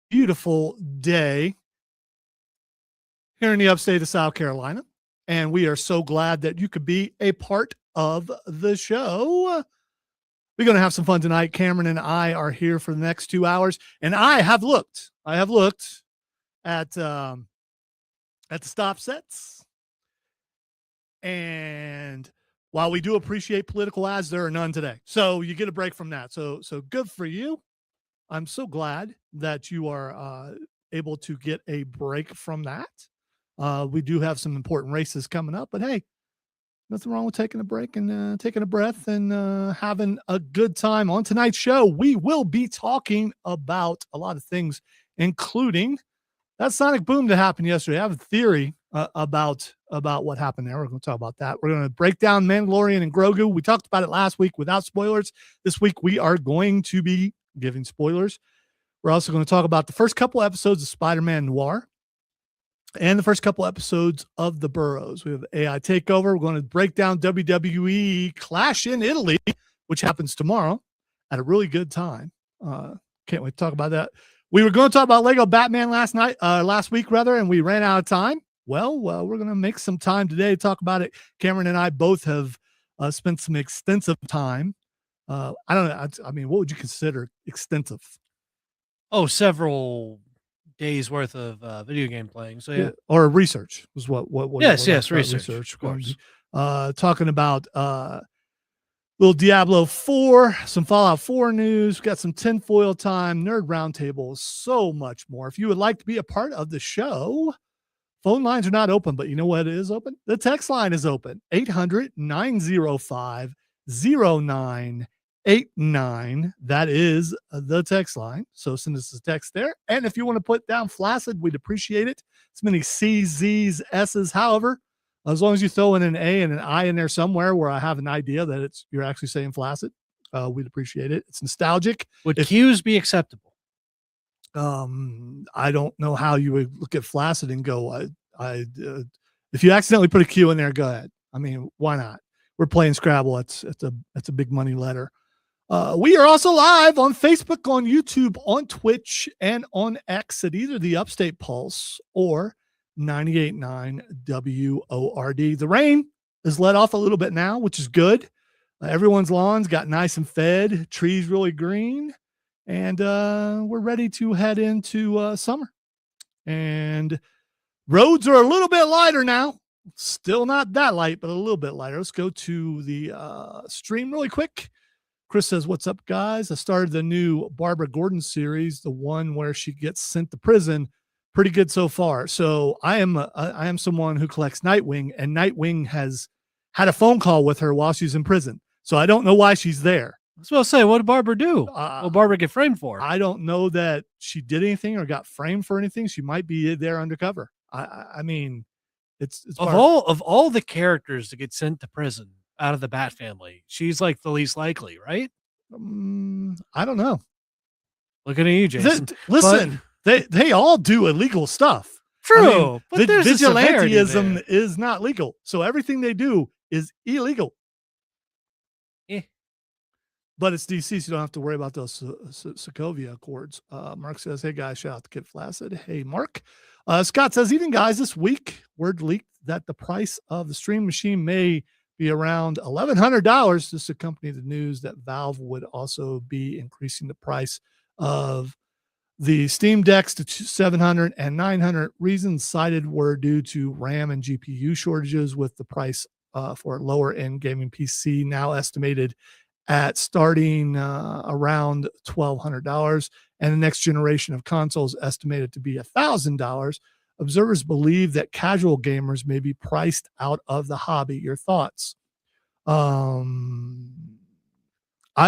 beautiful day here in the upstate of South Carolina. And we are so glad that you could be a part of the show. We're going to have some fun tonight. Cameron and I are here for the next 2 hours. And I have looked at the stop sets. And while we do appreciate political ads, there are none today. So you get a break from that. So good for you. I'm so glad that you are able to get a break from that. We do have some important races coming up, but hey, nothing wrong with taking a break and taking a breath and having a good time. On tonight's show, we will be talking about a lot of things, including that sonic boom that happened yesterday. I have a theory about what happened there. We're going to talk about that. We're going to break down Mandalorian and Grogu. We talked about it last week without spoilers. This week, we are going to be giving spoilers. We're also going to talk about the first couple episodes of Spiderman Noir and the first couple episodes of The Burroughs. We have AI Takeover. We're going to break down WWE Clash in Italy, which happens tomorrow at a really good time. Can't wait to talk about that. We were going to talk about Lego Batman last week, and we ran out of time. Well, we're going to make some time today to talk about it. Cameron and I both have spent some extensive time. I don't know. I mean, what would you consider extensive? Oh, several days worth of video game playing. So yeah, or research was what. Yes, research. Of course. Talking about little Diablo 4, some Fallout 4 news, got some tinfoil time, nerd roundtable, so much more. If you would like to be a part of the show, phone lines are not open, but you know what is open? The text line is open. 800-905-0989. That is the text line. So send us a text there. And if you want to put down flaccid, we'd appreciate it. It's many C's, Z's, S's. However, as long as you throw in an A and an I in there somewhere where I have an idea that you're actually saying flaccid, we'd appreciate it. It's nostalgic. Would Q's be acceptable? I don't know how you would look at flaccid and go, if you accidentally put a Q in there, go ahead. I mean, why not? We're playing Scrabble. It's a big money letter. We are also live on Facebook, on YouTube, on Twitch, and on X at either the Upstate Pulse or 98.9 WORD. The rain is let off a little bit now, which is good. Everyone's lawns got nice and fed, trees really green, and we're ready to head into summer. And roads are a little bit lighter now. Still not that light, but a little bit lighter. Let's go to the stream really quick. Chris says, what's up, guys? I started the new Barbara Gordon series, the one where she gets sent to prison. Pretty good so far. So I am someone who collects Nightwing, and Nightwing has had a phone call with her while she's in prison. So I don't know why she's there. I was about to say, what did Barbara do? What did Barbara get framed for? I don't know that she did anything or got framed for anything. She might be there undercover. I mean, it's of all the characters to get sent to prison out of the Bat family, she's like the least likely, right? I don't know. Looking at you, Jason. Listen, they all do illegal stuff. True. I mean, vigilantism is not legal. So everything they do is illegal. But it's DC, so you don't have to worry about those Sokovia Accords. Mark says, hey, guys, shout out to Kid Flaccid. Hey, Mark. Scott says, even guys, this week, word leaked that the price of the stream machine may be around $1,100. This accompanied the news that Valve would also be increasing the price of the Steam Decks to $700 and $900. Reasons cited were due to RAM and GPU shortages, with the price for lower-end gaming PC now estimated at starting around $1,200, and the next generation of consoles estimated to be $1,000. Observers believe that casual gamers may be priced out of the hobby. Your thoughts? I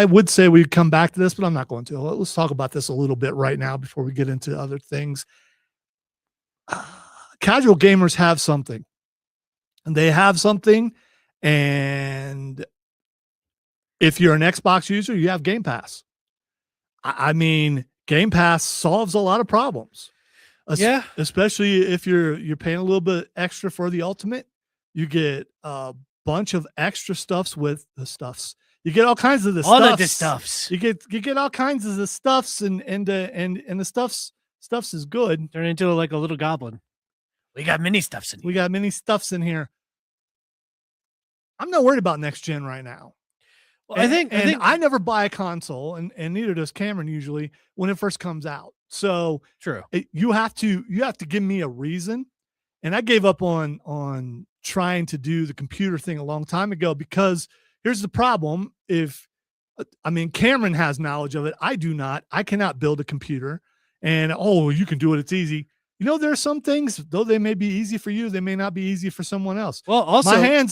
would say we'd come back to this, but I'm not going to. Let's talk about this a little bit right now before we get into other things. Casual gamers have something, and they have something, and if you're an Xbox user, you have Game Pass. I mean, Game Pass solves a lot of problems. Yeah. Especially if you're paying a little bit extra for the Ultimate. You get a bunch of extra stuffs with the stuffs. You get all kinds of the all stuffs. the stuffs. You get all kinds of the stuffs and the stuffs Stuffs is good. Turn into like a little goblin. We got mini stuffs in here. We got many stuffs in here. I'm not worried about next gen right now. Well, And I never buy a console, and neither does Cameron usually when it first comes out. So true. You have to give me a reason. And I gave up on trying to do the computer thing a long time ago, because here's the problem. Cameron has knowledge of it. I do not. I cannot build a computer, and you can do it. It's easy. There are some things, though they may be easy for you, they may not be easy for someone else. Well, also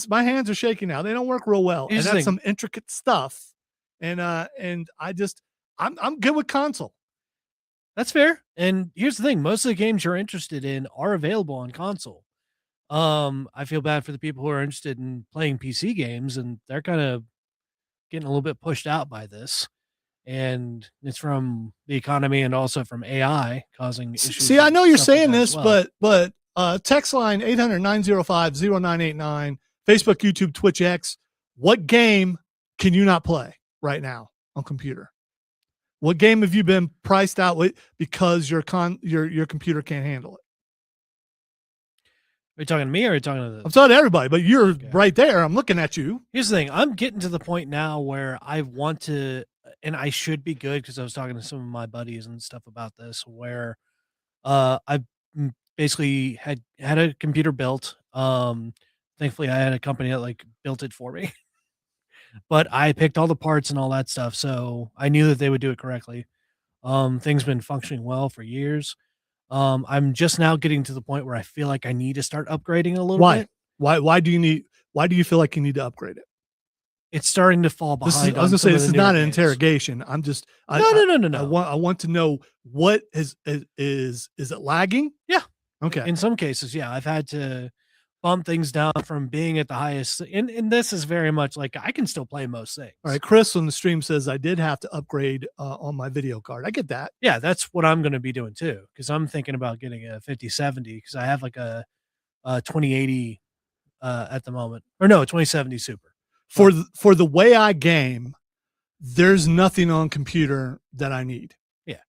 my hands are shaking now. They don't work real well. And that's some intricate stuff. And I'm good with console. That's fair. And here's the thing. Most of the games you're interested in are available on console. I feel bad for the people who are interested in playing PC games, and they're kind of getting a little bit pushed out by this. And it's from the economy and also from AI causing issues. See, I know you're saying this, but text line 800-905-0989, Facebook, YouTube, Twitch X. What game can you not play right now on computer? What game have you been priced out with because your computer can't handle it? Are you talking to me or are you talking to I'm talking to everybody, but you're right there. I'm looking at you. Here's the thing. I'm getting to the point now where I want to, and I should be good, because I was talking to some of my buddies and stuff about this, where I basically had a computer built. Thankfully, I had a company that like built it for me, but I picked all the parts and all that stuff, so I knew that they would do it correctly. Things been functioning well for years. I'm just now getting to the point where I feel like I need to start upgrading a little bit. Why do you feel like you need to upgrade it? It's starting to fall behind. I was gonna say, this is not an interrogation. I'm just no. I want to know, what is it lagging? Yeah. Okay. In some cases, yeah, I've had to bump things down from being at the highest. And this is very much like I can still play most things. All right. Chris on the stream says I did have to upgrade on my video card. I get that. Yeah, that's what I'm going to be doing too, because I'm thinking about getting a 5070, because I have like a 2080 at the moment, or no, 2070 Super. For the way I game, there's nothing on computer that I need. Yeah.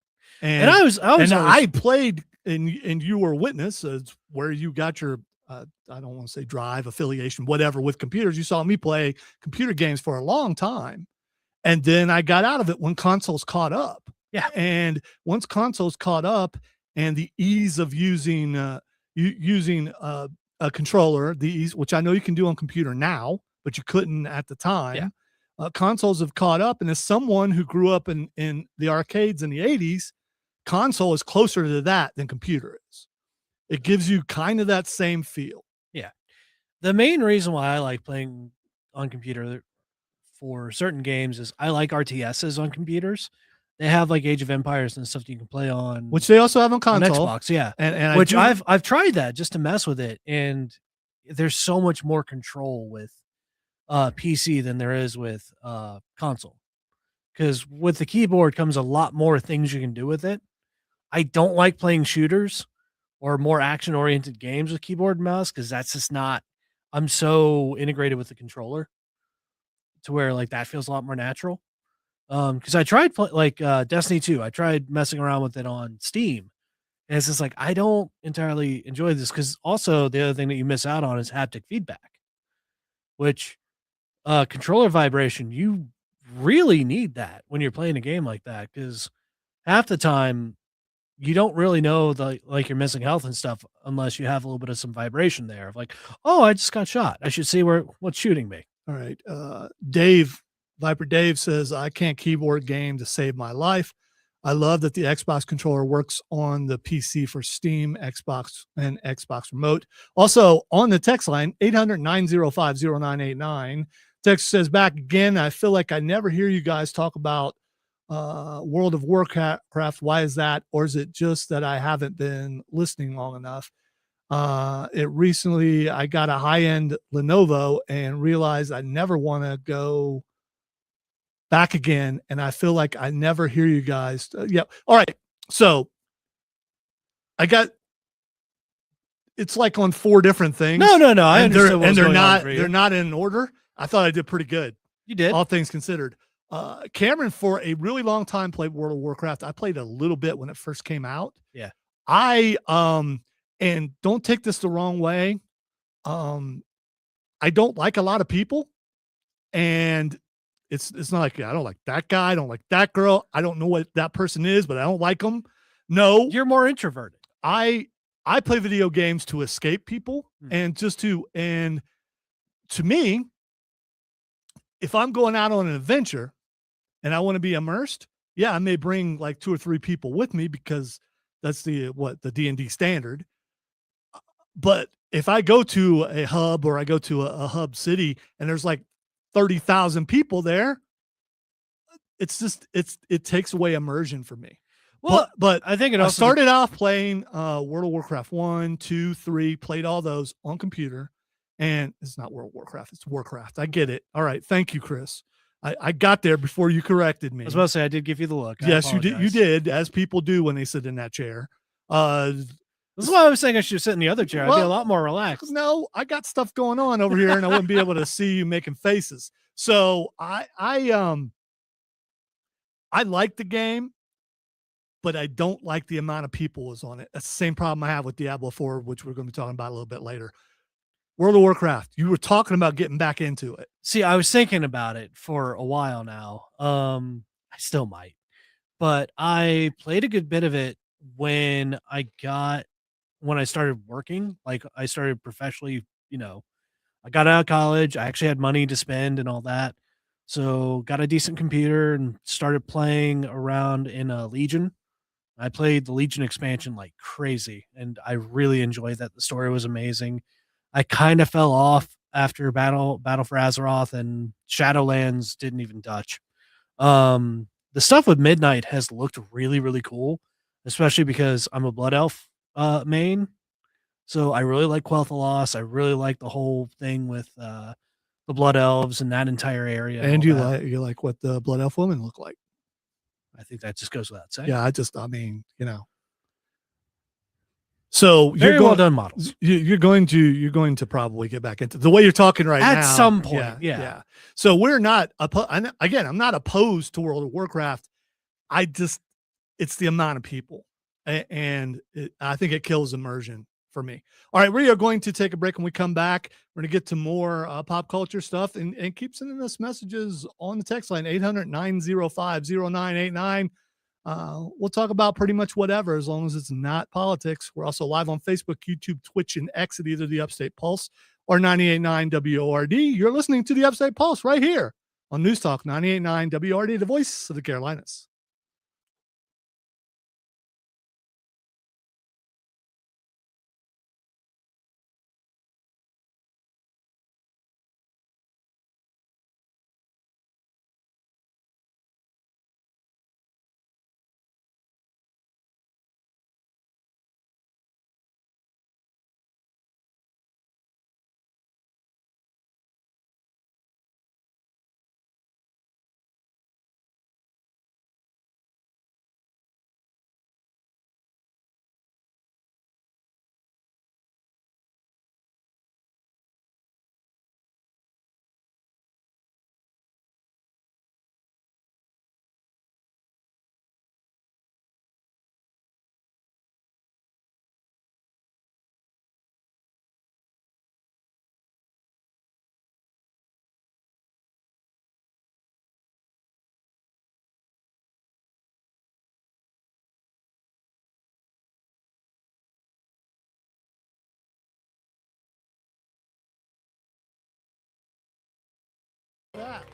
And I played, and you were a witness where you got your I don't want to say drive affiliation, whatever, with computers. You saw me play computer games for a long time. And then I got out of it when consoles caught up. Yeah. And once consoles caught up, and the ease of using a controller, which I know you can do on computer now, but you couldn't at the time. Yeah. Consoles have caught up. And as someone who grew up in the arcades in the 80s, console is closer to that than computer is. It gives you kind of that same feel. Yeah. The main reason why I like playing on computer for certain games is I like RTSs on computers. They have like Age of Empires and stuff you can play on, which they also have on console, on Xbox. Yeah. And which I've tried that just to mess with it. And there's so much more control with PC than there is with console. Because with the keyboard comes a lot more things you can do with it. I don't like playing shooters or more action-oriented games with keyboard and mouse, because that's just not, I'm so integrated with the controller to where like that feels a lot more natural. Because I tried Destiny 2. I tried messing around with it on Steam, and it's just like I don't entirely enjoy this, because also the other thing that you miss out on is haptic feedback, which controller vibration, you really need that when you're playing a game like that, because half the time you don't really know you're missing health and stuff unless you have a little bit of some vibration there of like, oh, I just got shot, I should see what's shooting me. All right. Viper Dave says, I can't keyboard game to save my life. I love that the Xbox controller works on the PC for Steam, Xbox, and Xbox Remote. Also on the text line, 800-905-0989. Text says, back again, I feel like I never hear you guys talk about World of Warcraft. Why is that? Or is it just that I haven't been listening long enough? Recently I got a high-end Lenovo and realized I never want to go back again. And I feel like I never hear you guys. Yeah. All right. So it's like on 4 different things. No. I understand. They're not in order. I thought I did pretty good. You did. All things considered. Cameron, for a really long time, played World of Warcraft. I played a little bit when it first came out. Yeah. And don't take this the wrong way. I don't like a lot of people, and it's not like I don't like that guy, I don't like that girl, I don't know what that person is, but I don't like them. No, You're more introverted. I play video games to escape people and to me, if I'm going out on an adventure and I want to be immersed, yeah, I may bring like 2 or 3 people with me because that's the D&D standard. But if I go to a hub or I go to a hub city and there's like 30,000 people there, it takes away immersion for me. Well, but I think I started off playing World of Warcraft 1, 2, 3, played all those on computer, and it's not World of Warcraft, it's Warcraft. I get it. All right, thank you, Chris. I got there before you corrected me. I was about to say I did give you the look. Yes, you did. You did, as people do when they sit in that chair. This is why I was saying I should sit in the other chair. I'd be a lot more relaxed. No, I got stuff going on over here, and I wouldn't be able to see you making faces. So I like the game, but I don't like the amount of people is on it. That's the same problem I have with Diablo 4, which we're going to be talking about a little bit later. World of Warcraft, you were talking about getting back into it. See, I was thinking about it for a while now. I still might, but I played a good bit of it when I started working. Like I started professionally, I got out of college. I actually had money to spend and all that. So got a decent computer and started playing around in Legion. I played the Legion expansion like crazy, and I really enjoyed that. The story was amazing. I kind of fell off after Battle for Azeroth, and Shadowlands didn't even touch. The stuff with Midnight has looked really, really cool, especially because I'm a Blood Elf main. So I really like Quel'Thalas. I really like the whole thing with the Blood Elves and that entire area. And you like what the Blood Elf women look like. I think that just goes without saying. Yeah, So very well done models. You're going to probably get back into the way you're talking right now at some point. Yeah. So we're not again. I'm not opposed to World of Warcraft. It's the amount of people, and I think it kills immersion for me. All right, we are going to take a break. When we come back, we're going to get to more pop culture stuff and keep sending us messages on the text line 800-905-0989. We'll talk about pretty much whatever, as long as it's not politics. We're also live on Facebook, YouTube, Twitch, and X at either the Upstate Pulse or 98.9 WORD. You're listening to the Upstate Pulse right here on News Talk 98.9 WORD, the voice of the Carolinas.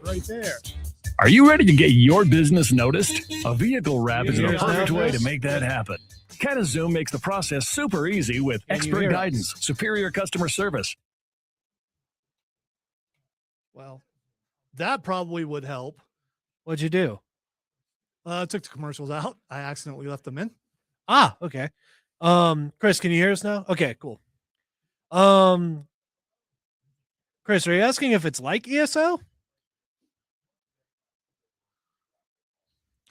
Right there. Are you ready to get your business noticed? A vehicle wrap is the perfect way to make that happen. CataZoom makes the process super easy with expert guidance, superior customer service. Well, that probably would help. What'd you do? I took the commercials out. I accidentally left them in. Okay. Chris, can you hear us now? Okay, cool. Chris, are you asking if it's like ESO?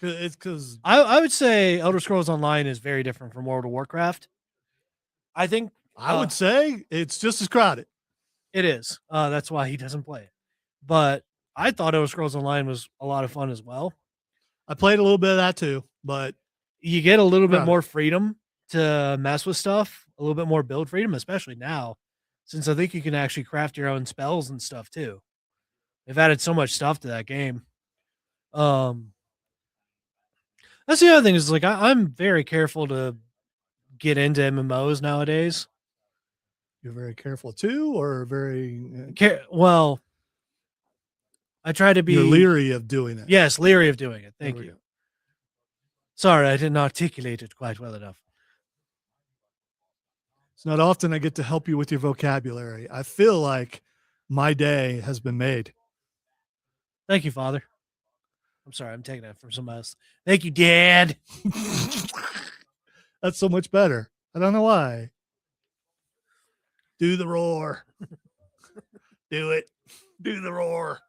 It's because I would say Elder Scrolls Online is very different from World of Warcraft. I think I would say it's just as crowded. It is. That's why he doesn't play it. But I thought Elder Scrolls Online was a lot of fun as well. I played a little bit of that too, but you get a little bit Right. more freedom to mess with stuff, a little bit more build freedom, especially now, since I think you can actually craft your own spells and stuff too. They've added so much stuff to that game. That's the other thing is like I'm very careful to get into MMOs nowadays. you're very careful too, or very Well, I try to be you're leery of doing it. Yes, leery of doing it. There Thank we you. go. Sorry, I didn't articulate it quite well enough. It's not often I get to help you with your vocabulary. I feel like my day has been made. Thank you, Father. I'm sorry, I'm taking that from somebody else. Thank you, Dad. That's so much better. I don't know why. Do the roar. Do it. Do the roar.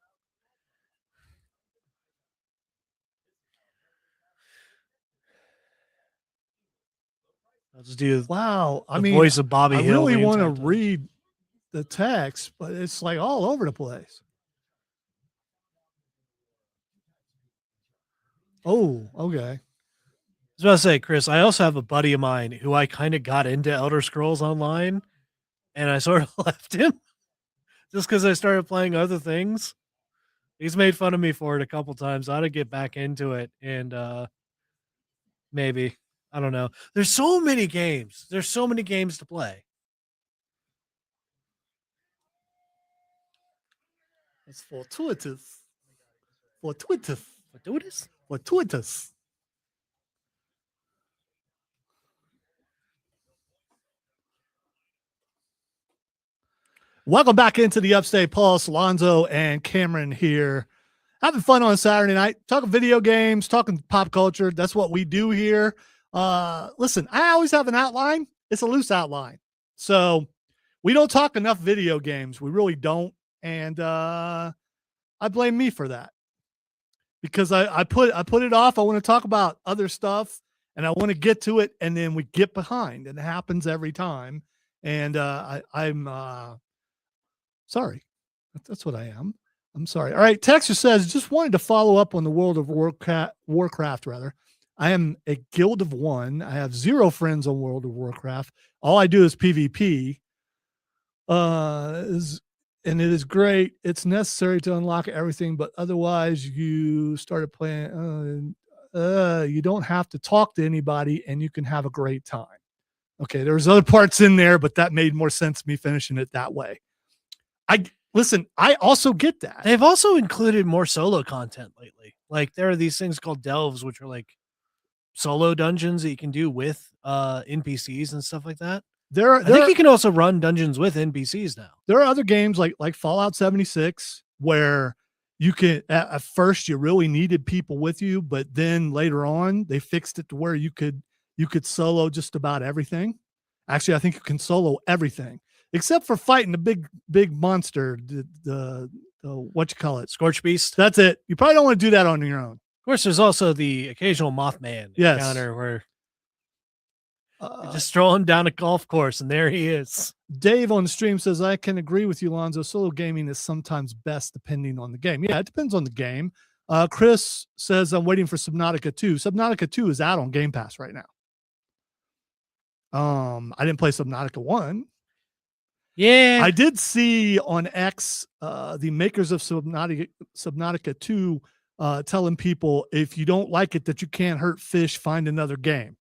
I'll just do Wow. I the mean, voice of Bobby I Hill. really the want to entire time. read the text, but it's like all over the place. Oh, okay. I was about to say, Chris, I also have a buddy of mine who I kind of got into Elder Scrolls Online, and I sort of left him just because I started playing other things. He's made fun of me for it a couple times. I ought to get back into it, and maybe. I don't know. There's so many games. There's so many games to play. It's fortuitous. Fortuitous. Fortuitous? Fortuitous. Welcome back into the Upstate Pulse. Lonzo and Cameron here. Having fun on Saturday night. Talking video games, talking pop culture. That's what we do here. Listen, I always have an outline. It's a loose outline. So we don't talk enough video games. We really don't. And I blame me for that. Because I put it off. I want to talk about other stuff and I want to get to it, and then we get behind, and it happens every time. And I'm sorry. That's what I am. I'm sorry. All right. Texter says, just wanted to follow up on the World of Warcraft, rather. I am a guild of one. I have 0 friends on World of Warcraft. All I do is PvP. And it is great. It's necessary to unlock everything, but otherwise you started playing. You don't have to talk to anybody, and you can have a great time. Okay, there's other parts in there, but that made more sense to me finishing it that way. Listen, I also get that. They've also included more solo content lately. Like there are these things called delves, which are like solo dungeons that you can do with NPCs and stuff like that. I think you can also run dungeons with NPCs now. There are other games like Fallout 76 where you can at first you really needed people with you, but then later on they fixed it to where you could solo just about everything. Actually, I think you can solo everything except for fighting the big monster, the what you call it, Scorch Beast. That's it. You probably don't want to do that on your own. Of course, there's also the occasional Mothman encounter where you're just strolling down a golf course and there he is. Dave on the stream says, I can agree with you, Lonzo. Solo gaming is sometimes best depending on the game. Yeah, it depends on the game. Chris says, I'm waiting for Subnautica 2. Subnautica 2 is out on Game Pass right now. I didn't play Subnautica 1. Yeah. I did see on X the makers of Subnautica 2 telling people if you don't like it that you can't hurt fish, find another game.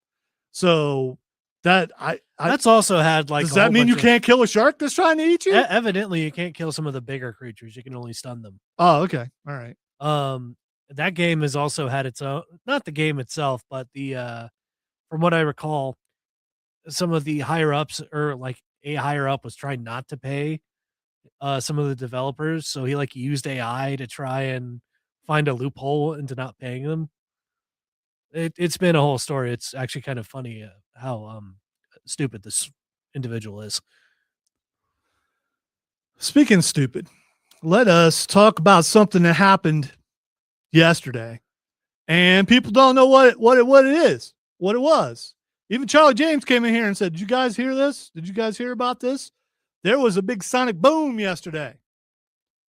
So that's also had like. Does that mean you can't kill a shark that's trying to eat you? Evidently, you can't kill some of the bigger creatures. You can only stun them. Oh, okay, all right. That game has also had its own, not the game itself, but the from what I recall, some of the higher ups or like a higher up was trying not to pay some of the developers, so he like used AI to try and find a loophole into not paying them. It's been a whole story. It's actually kind of funny how stupid this individual is. Speaking of stupid, let us talk about something that happened yesterday, and people don't know what it is, what it was. Even Charlie James came in here and said, "Did you guys hear this? Did you guys hear about this? There was a big sonic boom yesterday."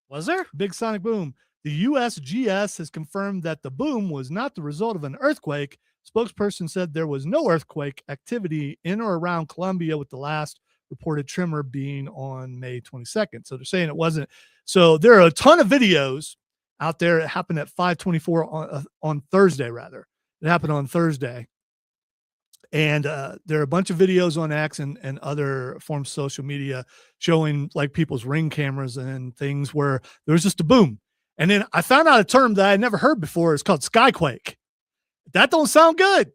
Was there? Big sonic boom. The USGS has confirmed that the boom was not the result of an earthquake. Spokesperson said there was no earthquake activity in or around Columbia, with the last reported tremor being on May 22nd. So they're saying it wasn't. So there are a ton of videos out there. It happened at 5:24 on Thursday, rather. It happened on Thursday. And there are a bunch of videos on X and other forms of social media showing like people's Ring cameras and things where there was just a boom. And then I found out a term that I had never heard before. It's called skyquake. That don't sound good.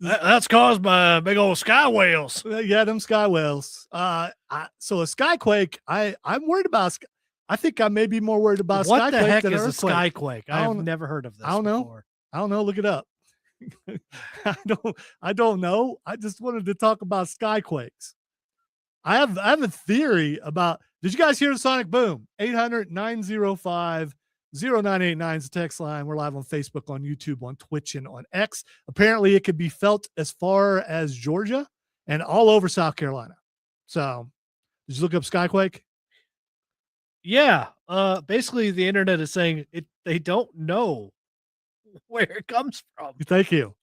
That's caused by big old sky whales. Yeah, them sky whales. So a skyquake, I'm worried about. I think I may be more worried about what skyquake the heck than is earthquake. a skyquake? I've never heard of this. I don't know. Before. I don't know. Look it up. I don't know. I just wanted to talk about skyquakes. I have a theory about. Did you guys hear the sonic boom? 800-905-0989 is the text line. We're live on Facebook, on YouTube, on Twitch, and on X. Apparently, it could be felt as far as Georgia and all over South Carolina. So, did you look up skyquake? Yeah. Basically, the internet is saying they don't know where it comes from. Thank you.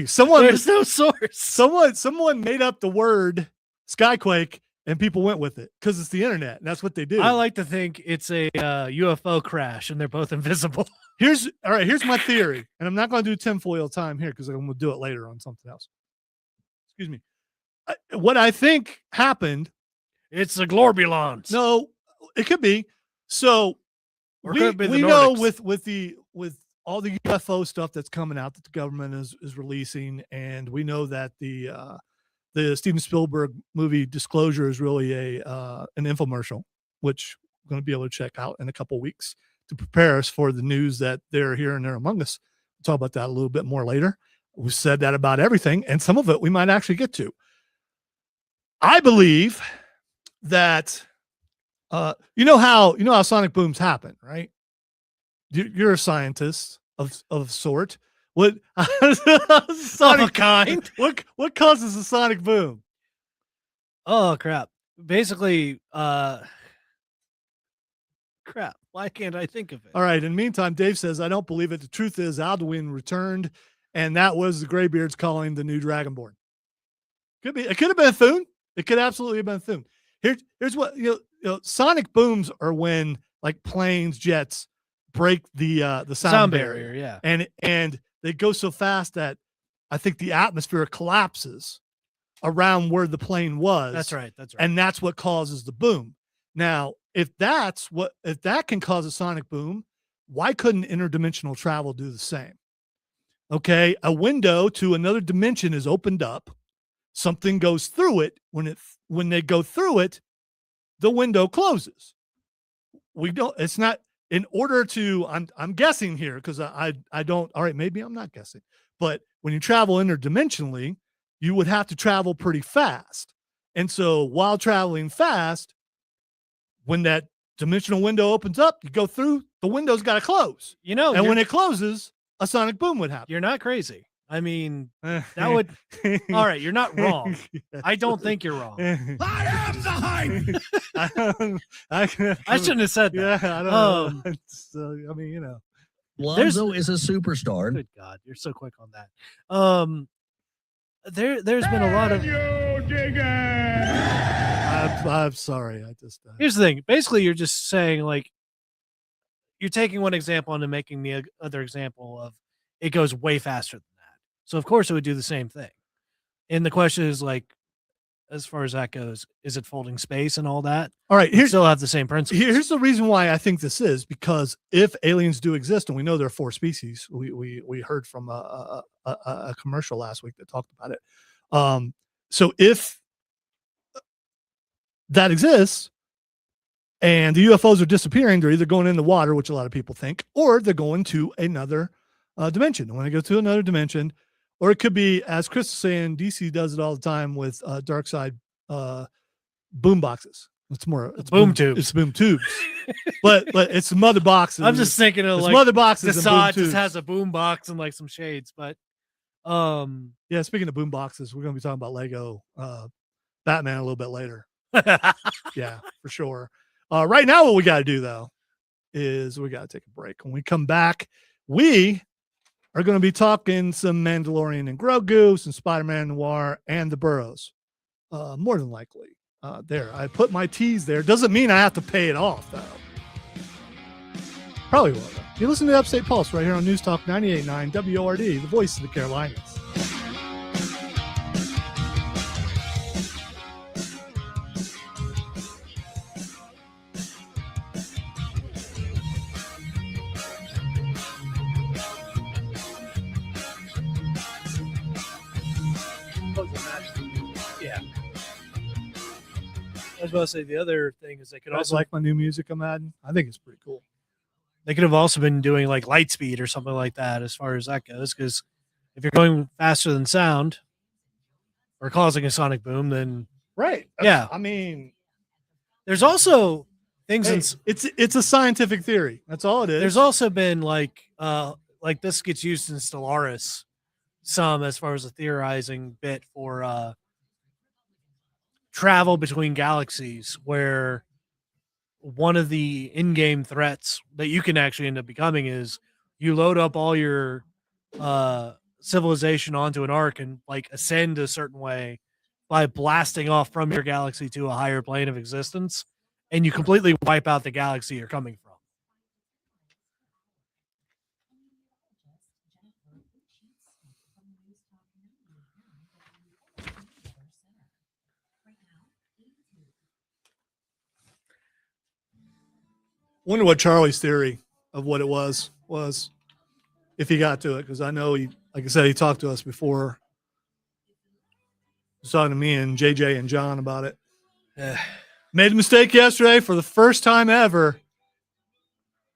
Someone, there's no source. Someone made up the word skyquake, and people went with it because it's the internet, and that's what they do. I like to think it's a UFO crash, and they're both invisible. Here's my theory, and I'm not going to do tinfoil time here because I'm going to do it later on something else. Excuse me. What I think happened. It's the Glorbulons. No, it could be. So we know with all the UFO stuff that's coming out that the government is releasing, and we know that the Steven Spielberg movie Disclosure is really an infomercial, which we're going to be able to check out in a couple of weeks to prepare us for the news that they're here and they're among us. We'll talk about that a little bit more later. We said that about everything, and some of it we might actually get to. I believe that you know how sonic booms happen, right? You're a scientist of sort. What of a kind? What causes a sonic boom? Oh crap! Basically, crap. Why can't I think of it? All right. In the meantime, Dave says, I don't believe it. The truth is Alduin returned, and that was the Greybeards calling the new Dragonborn. Could be. It could have been Thune. It could absolutely have been Thune. Here's what sonic booms are when like planes, jets break the sound barrier. Yeah. And they go so fast that I think the atmosphere collapses around where the plane was. That's right. And that's what causes the boom. Now, if that can cause a sonic boom, why couldn't interdimensional travel do the same? Okay, a window to another dimension is opened up. Something goes through it. When they go through it, the window closes. It's not in order to, I'm guessing here because I don't, all right, maybe I'm not guessing, but when you travel interdimensionally, you would have to travel pretty fast. And so while traveling fast, when that dimensional window opens up, you go through, the window's got to close. And when it closes, a sonic boom would happen. You're not crazy. I mean, that would, all right, you're not wrong. I don't think you're wrong. I am the hype. I shouldn't have said that. Yeah, I don't know. So, I mean, Lonzo is a superstar. Good God, you're so quick on that. There's been a lot of. I'm sorry. Here's the thing. Basically, you're just saying like you're taking one example and making the other example of it goes way faster than that. So of course it would do the same thing. And the question is like, as far as that goes, is it folding space and all that? All right, you still have the same principles. Here's the reason why I think this is because if aliens do exist, and we know there are 4 species, we heard from a commercial last week that talked about it. So if that exists and the UFOs are disappearing, they're either going in the water, which a lot of people think, or they're going to another dimension. And when they go to another dimension, or it could be, as Chris is saying, DC does it all the time with dark side boom boxes. It's boom tubes. It's boom tubes, but it's some other boxes. I'm just thinking of like some other boxes. Desaad just has a boom box and like some shades, but yeah. Speaking of boom boxes, we're going to be talking about Lego Batman a little bit later. Yeah, for sure. Right now, what we got to do though is we got to take a break. When we come back, we are going to be talking some Mandalorian and Grogu, some Spiderman Noir and the Burroughs. More than likely. There, I put my T's there. Doesn't mean I have to pay it off, though. Probably will, though. You listen to Upstate Pulse right here on News Talk 98.9 WORD, the voice of the Carolinas. Yeah. I was about to say the other thing is they could I also like my new music I'm adding. I think it's pretty cool. they could have also been doing like light speed or something like that as far as that goes. Because if you're going faster than sound or causing a sonic boom, then Right. Yeah. I mean, there's also things hey, in it's a scientific theory. That's all it is. there's also been like this gets used in Stellaris some as far as a theorizing bit for travel between galaxies, where one of the in-game threats that you can actually end up becoming is you load up all your civilization onto an arc and like ascend a certain way by blasting off from your galaxy to a higher plane of existence, and you completely wipe out the galaxy you're coming from. Wonder what Charlie's theory of what it was if he got to it, because I know he, like I said, he talked to us before. He was talking to me and JJ and John about it. Made a mistake yesterday for the first time ever.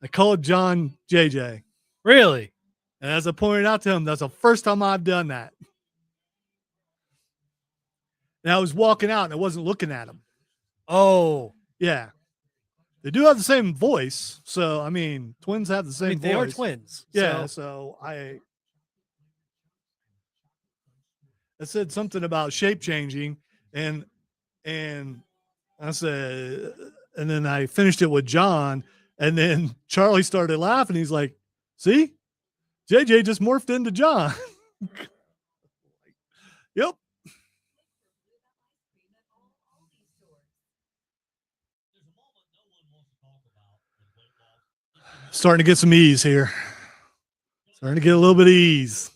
I called John JJ. Really? And as I pointed out to him, that's the first time I've done that. And I was walking out and I wasn't looking at him. Oh, Yeah. They do have the same voice. So, I mean, twins have the same voice. they are twins. Yeah. So, So I said something about shape changing and I said, and then I finished it with John, and then Charlie started laughing. He's like, see, JJ just morphed into John. Yep. Starting to get some ease here. Starting to get a little bit of ease.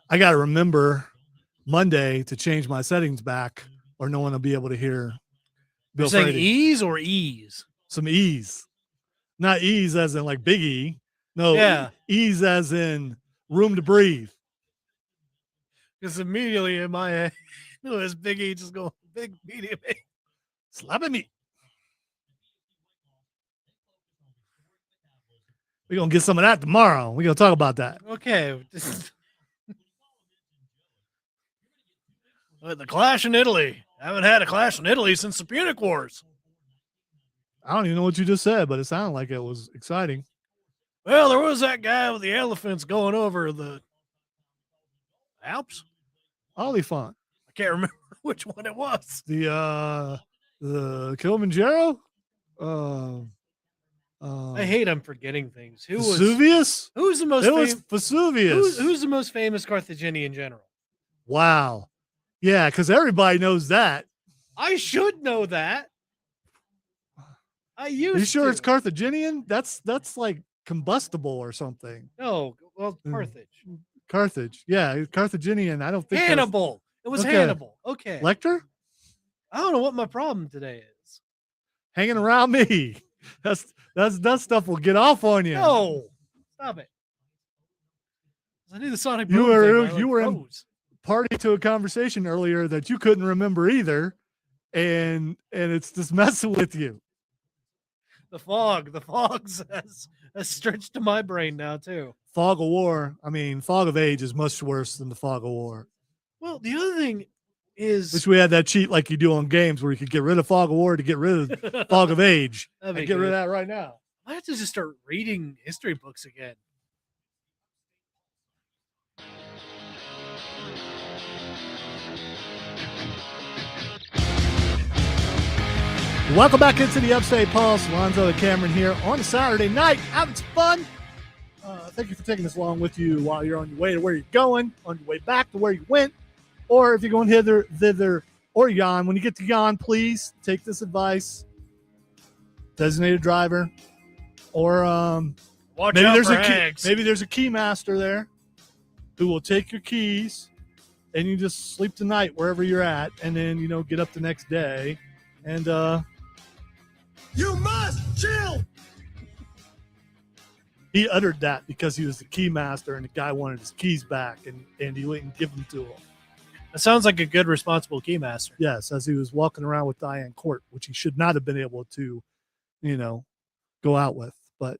I got to remember Monday to change my settings back, or no one will be able to hear Bill you're saying Frady. ease or ease? Some ease. Not ease as in like Big E. No, Yeah. ease as in room to breathe. Because immediately in my head, it was Big E just going big medium. Slapping me. We're going to get some of that tomorrow. We're going to talk about that. Okay. The clash in Italy. I haven't had a clash in Italy since the Punic Wars. I don't even know what you just said, but it sounded like it was exciting. Well, there was that guy with the elephants going over the Alps. Oliphant. I can't remember which one it was. The Kilimanjaro? I hate I'm forgetting things. Vesuvius? Who's the most It was Vesuvius. who's the most famous Carthaginian general? Wow. Yeah, because everybody knows that. I should know that. I used Are you sure to. it's Carthaginian? That's like combustible or something. No, well, Mm. Carthage. Carthage. Yeah, Carthaginian. I don't think that's- Hannibal. It was Okay. Hannibal. Okay. Lecter? I don't know what my problem today is. Hanging around me. That stuff will get off on you. No. Stop it. I knew the Sonic You Boom were- thing, but I, you were in- froze. Party to a conversation earlier that you couldn't remember either, and it's just messing with you. The fog has stretched to my brain now too. Fog of war. I mean, fog of age is much worse than the fog of war. Well, the other thing is Wish we had that cheat like you do on games where you could get rid of fog of war to get rid of fog of age. That'd I be get rid of good. that right now. I have to just start reading history books again. Welcome back into the Upstate Pulse. Lonzo and Cameron here on a Saturday night, having some fun. Thank you for taking us along with you while you're on your way to where you're going, on your way back to where you went, or if you're going hither, thither, or yon. When you get to yon, please take this advice. Designated driver, or Watch maybe out there's for a key, hags. maybe there's a key master there who will take your keys, and you just sleep the night wherever you're at, and then get up the next day, and You must chill. he uttered that because he was the key master, and the guy wanted his keys back, and he wouldn't give them to him. That sounds like a good, responsible keymaster. Yes, as he was walking around with Diane Court, which he should not have been able to, go out with. But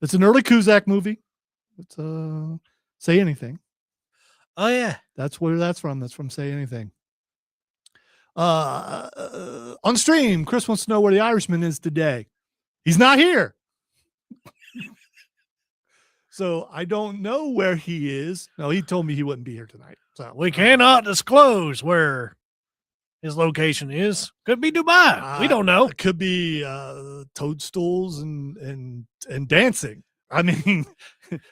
it's an early Cusack movie. It's Say Anything. Oh yeah, That's where that's from. That's from Say Anything. On stream, Chris wants to know where the Irishman is today. He's not here. So I don't know where he is. No, he told me he wouldn't be here tonight. So we cannot disclose where his location is. Could be Dubai. We don't know. It could be toadstools and dancing. I mean,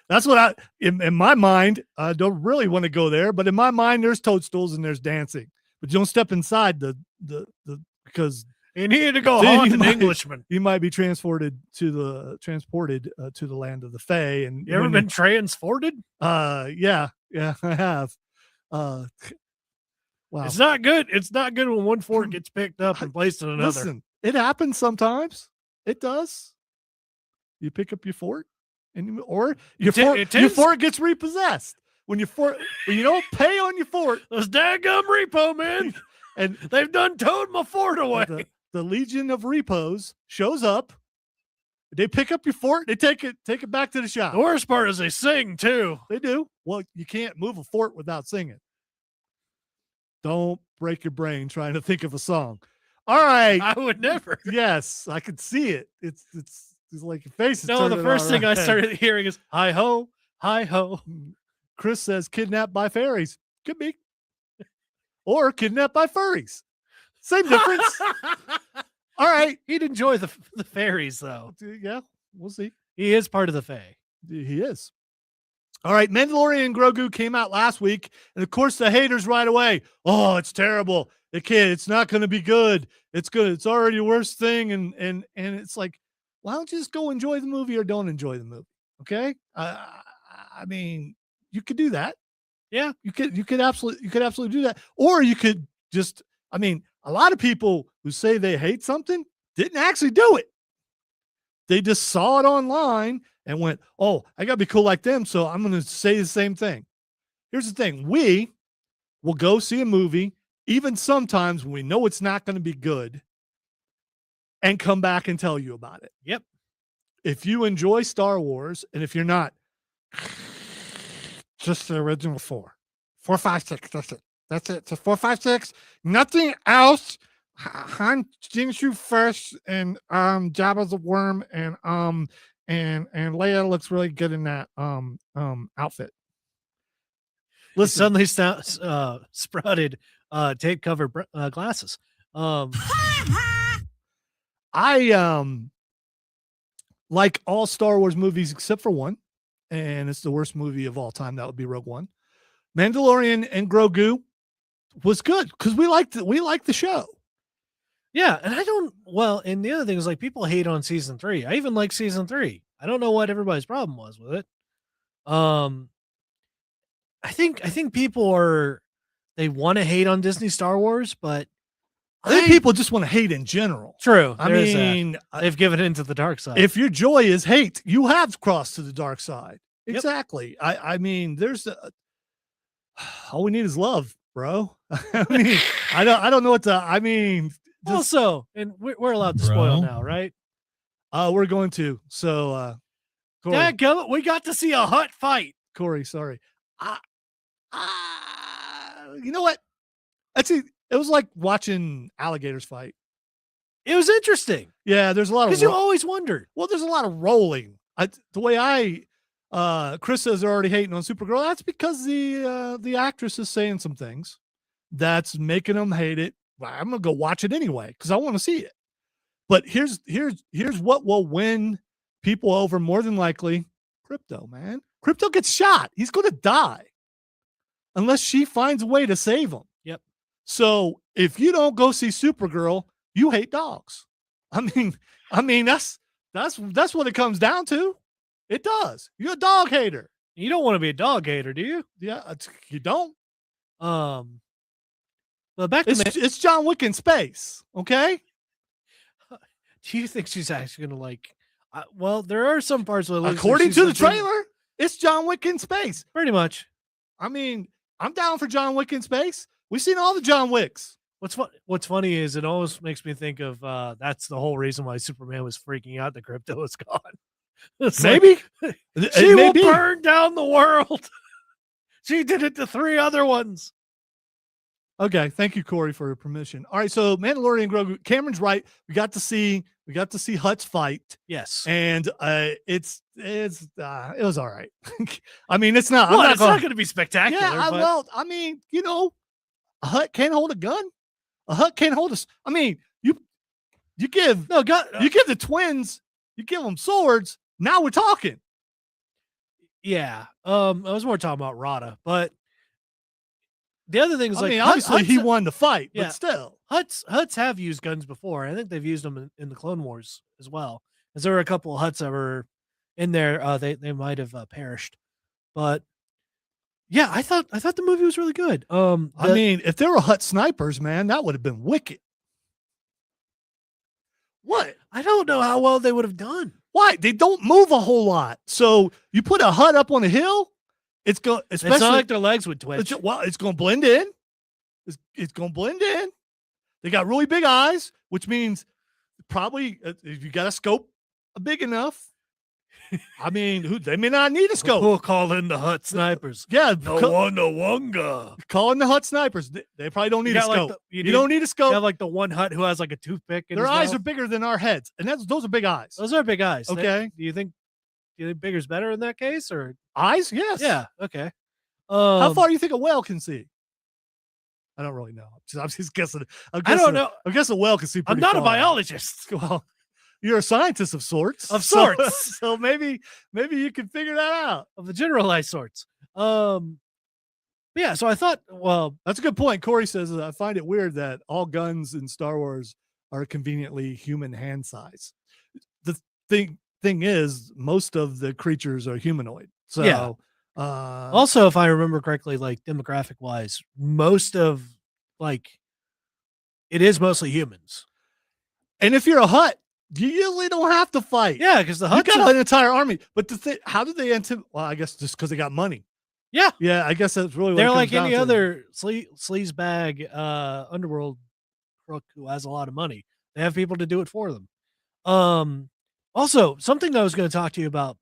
that's what in my mind, I don't really want to go there, but in my mind, there's toadstools and there's dancing. But you don't step inside the because You needed to go Then haunt you an might- Englishman. you might be transported to the land of the Fae. And You ever when been transported? yeah, I have. Wow. It's not good. It's not good when one fort gets picked up and placed in another. Listen, it happens sometimes. It does. You pick up your fort, or your fort gets repossessed. When you don't pay on your fort, Those daggum repo men, and they've done towed my fort away. the Legion of Repos shows up. They pick up your fort. They take it back to the shop. The worst part is they sing too. They do. Well, you can't move a fort without singing. Don't break your brain trying to think of a song. All right. I would never. Yes, I could see it. It's like your face is No, turning the first thing I around. started hearing is hi ho, hi ho. Chris says kidnapped by fairies. Could be. Or kidnapped by furries. Same difference. All right. He'd enjoy the fairies though. Yeah, we'll see. He is part of the Fae. He is. All right. Mandalorian and Grogu came out last week. And of course, the haters right away. Oh, it's terrible. It's not going to be good. It's good. It's already the worst thing. And it's like, why don't you just go enjoy the movie or don't enjoy the movie? Okay. I mean, you could do that. Yeah. You could absolutely do that. Or you could just, a lot of people who say they hate something didn't actually do it. They just saw it online and went, oh, I got to be cool like them, so I'm going to say the same thing. Here's the thing. We will go see a movie, even sometimes when we know it's not going to be good, and come back and tell you about it. Yep. If you enjoy Star Wars, and if you're not, just the original 4, 5, 6, that's it. That's it. So 4, 5, 6, nothing else. Han Jinshu first, and Jabba's a worm, and Leia looks really good in that outfit. He Listen, suddenly sprouted tape covered glasses. I like all Star Wars movies except for one, and it's the worst movie of all time. That would be Rogue One. Mandalorian and Grogu was good because we liked the show. Yeah, and and the other thing is like people hate on season 3. I even like season 3. I don't know what everybody's problem was with it. I think people they want to hate on Disney Star Wars, but I think people just want to hate in general. True. I there's that. mean, They've given in to the dark side. if your joy is hate, you have crossed to the dark side. Yep. Exactly. I mean, there's all we need is love, bro. I mean, I don't know what to. I mean, also, and we're allowed to spoil now, right? we're going to. So, Corey, Dadgummit, we got to see a hut fight. Corey, sorry. You know what? It was like watching alligators fight. It was interesting Yeah, there's a lot of because you always wondered. well, there's a lot of rolling. The way Chris says they're already hating on Supergirl. That's because the actress is saying some things that's making them hate it. I'm gonna go watch it anyway because I want to see it. But here's what will win people over more than likely: Crypto, man. Crypto gets shot. He's gonna die unless she finds a way to save him. Yep. So if you don't go see Supergirl, you hate dogs. I mean that's what it comes down to. It does. You're a dog hater. You don't want to be a dog hater, do you? Yeah, you don't. But back to it's John Wick in space. Okay. Do you think she's actually gonna like? Well, there are some parts where, according to the trailer, it's John Wick in space. Pretty much. I mean, I'm down for John Wick in space. We've seen all the John Wicks. What's funny is it always makes me think of that's the whole reason why Superman was freaking out that Crypto is gone. It's maybe she will burn down the world. She did it to 3 other ones. Okay, thank you, Corey, for your permission. All right, so Mandalorian Grogu. Cameron's right. We got to see Hut's fight. Yes, and it was all right. I mean, it's not. Well, it's not going to be spectacular. Yeah, well, I mean, a Hut can't hold a gun. A Hut can't hold us. I mean, you give the twins, you give them swords. Now we're talking. Yeah, I was more talking about Rada, but the other thing is, I mean, obviously he won the fight, but still, Huts have used guns before. I think they've used them in the Clone Wars as well. Because there were a couple of Huts that were in there. They might have perished, but yeah, I thought the movie was really good. I mean, if there were Hut snipers, man, that would have been wicked. What? I don't know how well they would have done. Why? They don't move a whole lot. So you put a Hut up on a hill, it's going. Especially, it's not like their legs would twitch. It's going to blend in. It's going to blend in. They got really big eyes, which means probably if you got a scope big enough. I mean, they may not need a scope. We'll call in the Hut snipers. Yeah, Wonga. Call in the Hut snipers. They probably don't need a scope. You don't need a scope. You have like the one Hut who has like a toothpick. Their eyes are bigger than our heads, and those are big eyes. Those are big eyes. Okay. Do you think bigger's better in that case, or eyes? Yes. Yeah. Okay. How far do you think a whale can see? I don't really know. I'm just guessing. I don't know. I guess a whale can see. I'm not far. A biologist. Well, you're a scientist of sorts. So maybe you can figure that out. Of the generalized sorts. Yeah, so I thought, well, that's a good point. Corey says, I find it weird that all guns in Star Wars are conveniently human hand size. The thing is, most of the creatures are humanoid. So yeah. Also, if I remember correctly, like demographic wise, most of it is mostly humans. And if you're a Hut, you usually don't have to fight. Yeah, because the Huts got an entire army. But how did they well, I guess just because they got money. Yeah. Yeah, I guess that's really what they're like any other sleaze bag underworld crook who has a lot of money. They have people to do it for them. Also, something that I was going to talk to you about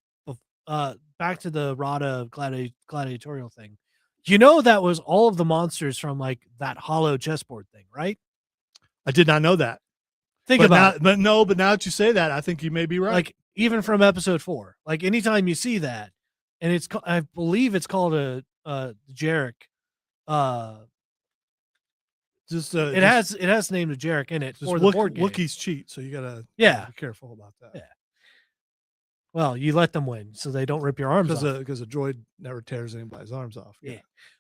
back to the Rada gladiatorial thing. That was all of the monsters from like that hollow chessboard thing, right? I did not know that. But now that you say that, I think you may be right. Like even from episode 4, like anytime you see that, and I believe it's called a Jarek. It has the name of Jarek in it for the board game. Wookiees cheat, so you gotta be careful about that. Yeah. Well, you let them win, so they don't rip your arms off. Because a droid never tears anybody's arms off. Yeah.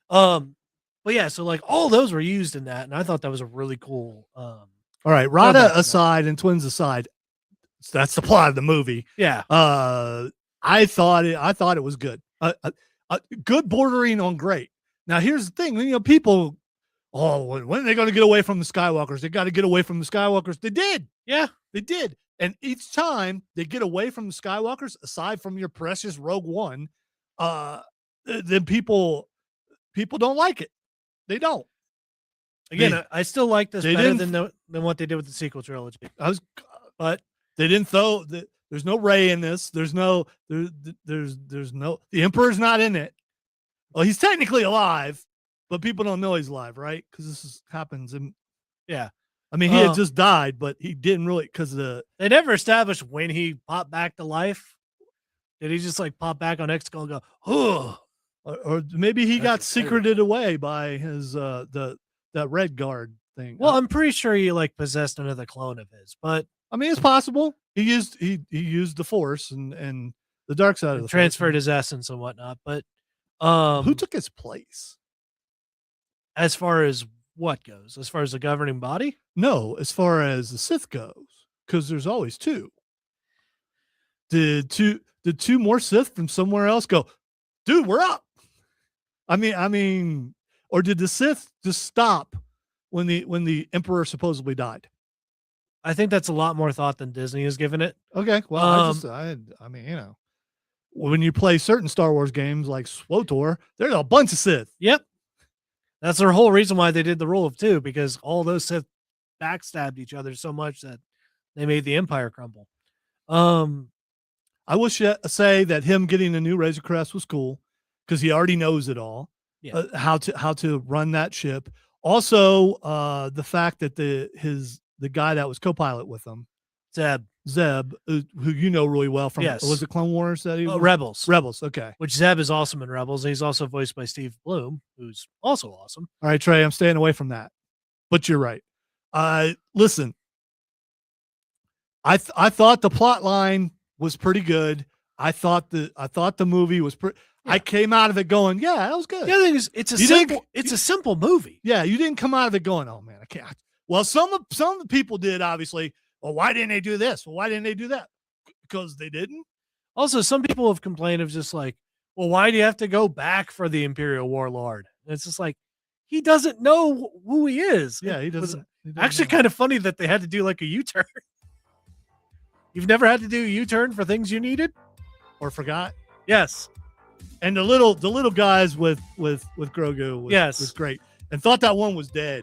But yeah, so like all those were used in that, and I thought that was a really cool. All right, Rada aside and twins aside, that's the plot of the movie. Yeah. I thought it was good. Good bordering on great. Now here's the thing, people. Oh, when are they going to get away from the Skywalkers? They got to get away from the Skywalkers. They did. Yeah, they did. And each time they get away from the Skywalkers, aside from your precious Rogue One, then people don't like it. They don't. Again, I still like this better than what they did with the sequel trilogy. But they didn't throw. There's no Rey in this. There's no. The Emperor's not in it. Well, he's technically alive, but people don't know he's alive, right? Because happens. Yeah. I mean, he had just died, but he didn't really they never established when he popped back to life. Did he just like pop back on Exegol and go, oh? Or maybe he got secreted away by his that red guard thing. Well, I'm pretty sure he like possessed another clone of his, but I mean, it's possible. He used the Force and the dark side of the transferred Force. his essence and whatnot. But Who took his place? as far as what goes, as far as the governing body, No, as far as the Sith goes, because there's always two. Did two more Sith from somewhere else go, dude, we're up? I mean, or did the Sith just stop when the Emperor supposedly died? I think that's a lot more thought than Disney has given it. Okay, well, I mean, you know, when you play certain Star Wars games like SWTOR, there's a bunch of Sith. Yep. That's their whole reason why they did the rule of two, because all those Sith backstabbed each other so much that they made the Empire crumble. I will say that him getting a new Razor Crest was cool because he already knows it all, how to run that ship. Also, the fact that the guy that was co-pilot with him, Zeb, who you know really well from, was it Clone Wars that he was? Rebels, okay. Which Zeb is awesome in Rebels. He's also voiced by Steve Bloom, who's also awesome. All right, Trey, I'm staying away from that, but you're right. Listen, I thought the plot line was pretty good. I thought the movie was pretty. Yeah. I came out of it going, yeah, that was good. The other thing is, it's a simple movie. Yeah, you didn't come out of it going, oh man, I can't. Well, some of the people did, obviously. Well, why didn't they do this? Well, why didn't they do that? Because they didn't. Also, some people have complained of just like, well, why do you have to go back for the Imperial Warlord? And it's just like, he doesn't know who he is. Yeah, he doesn't. Actually, kind of funny that they had to do like a U-turn. You've never had to do a U-turn for things you needed or forgot? Yes. And the little guys with Grogu was great. And thought that one was dead.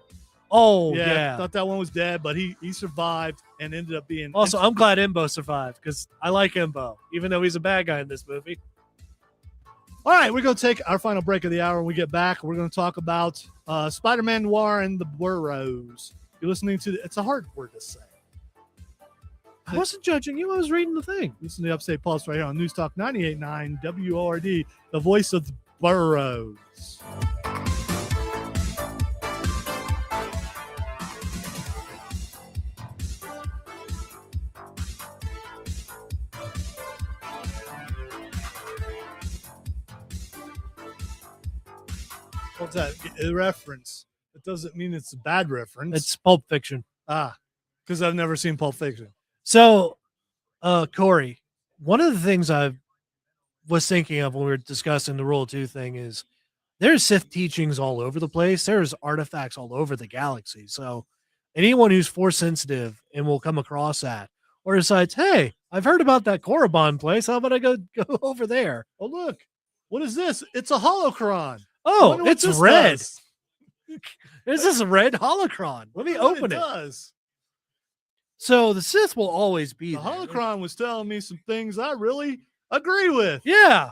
Oh, yeah. Thought that one was dead, but he survived and ended up being. Also, I'm glad Imbo survived because I like Imbo, even though he's a bad guy in this movie. All right, we're going to take our final break of the hour. When we get back, we're going to talk about Spiderman Noir and the Burroughs. You're listening to it's a hard word to say. I wasn't judging you. I was reading the thing. Listen to the Upstate Pulse right here on News Talk 98.9 WORD, the voice of the Burroughs. What's that? A reference. It doesn't mean it's a bad reference. It's Pulp Fiction. Because I've never seen Pulp Fiction. So, Corey, one of the things I was thinking of when we were discussing the Rule 2 thing is there's Sith teachings all over the place. There's artifacts all over the galaxy. So anyone who's Force sensitive and will come across that or decides, hey, I've heard about that Korriban place. How about I go over there? Oh, look. What is this? It's a holocron. Oh, it's red. This is a red holocron. Let me open it. Does. So the Sith will always be the there. holocron was telling me some things I really agree with. Yeah.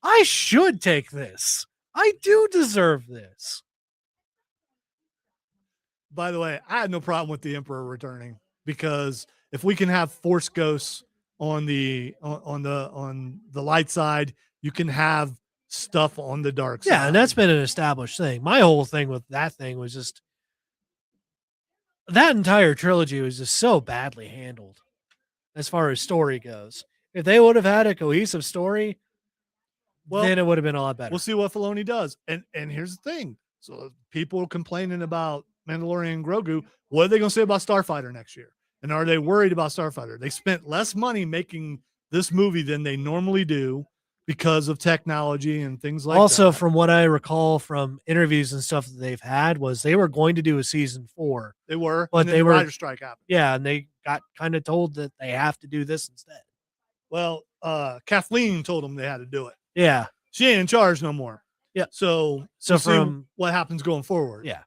I should take this. I do deserve this. By the way, I had no problem with the Emperor returning because if we can have Force ghosts on the light side, you can have stuff on the dark side. Yeah, and that's been an established thing. My whole thing with that thing was just that entire trilogy was just so badly handled as far as story goes. If they would have had a cohesive story, then it would have been a lot better. We'll see what Filoni does. And here's the thing. So people complaining about Mandalorian and Grogu, what are they going to say about Starfighter next year? And are they worried about Starfighter? They spent less money making this movie than they normally do because of technology and things like that. Also, from what I recall from interviews and stuff that they've had, was they were going to do a season 4. They were, but they were writer's strike happened. Yeah, and they got kind of told that they have to do this instead. Well, Kathleen told them they had to do it. Yeah, she ain't in charge no more. Yeah, so we'll see what happens going forward. Yeah,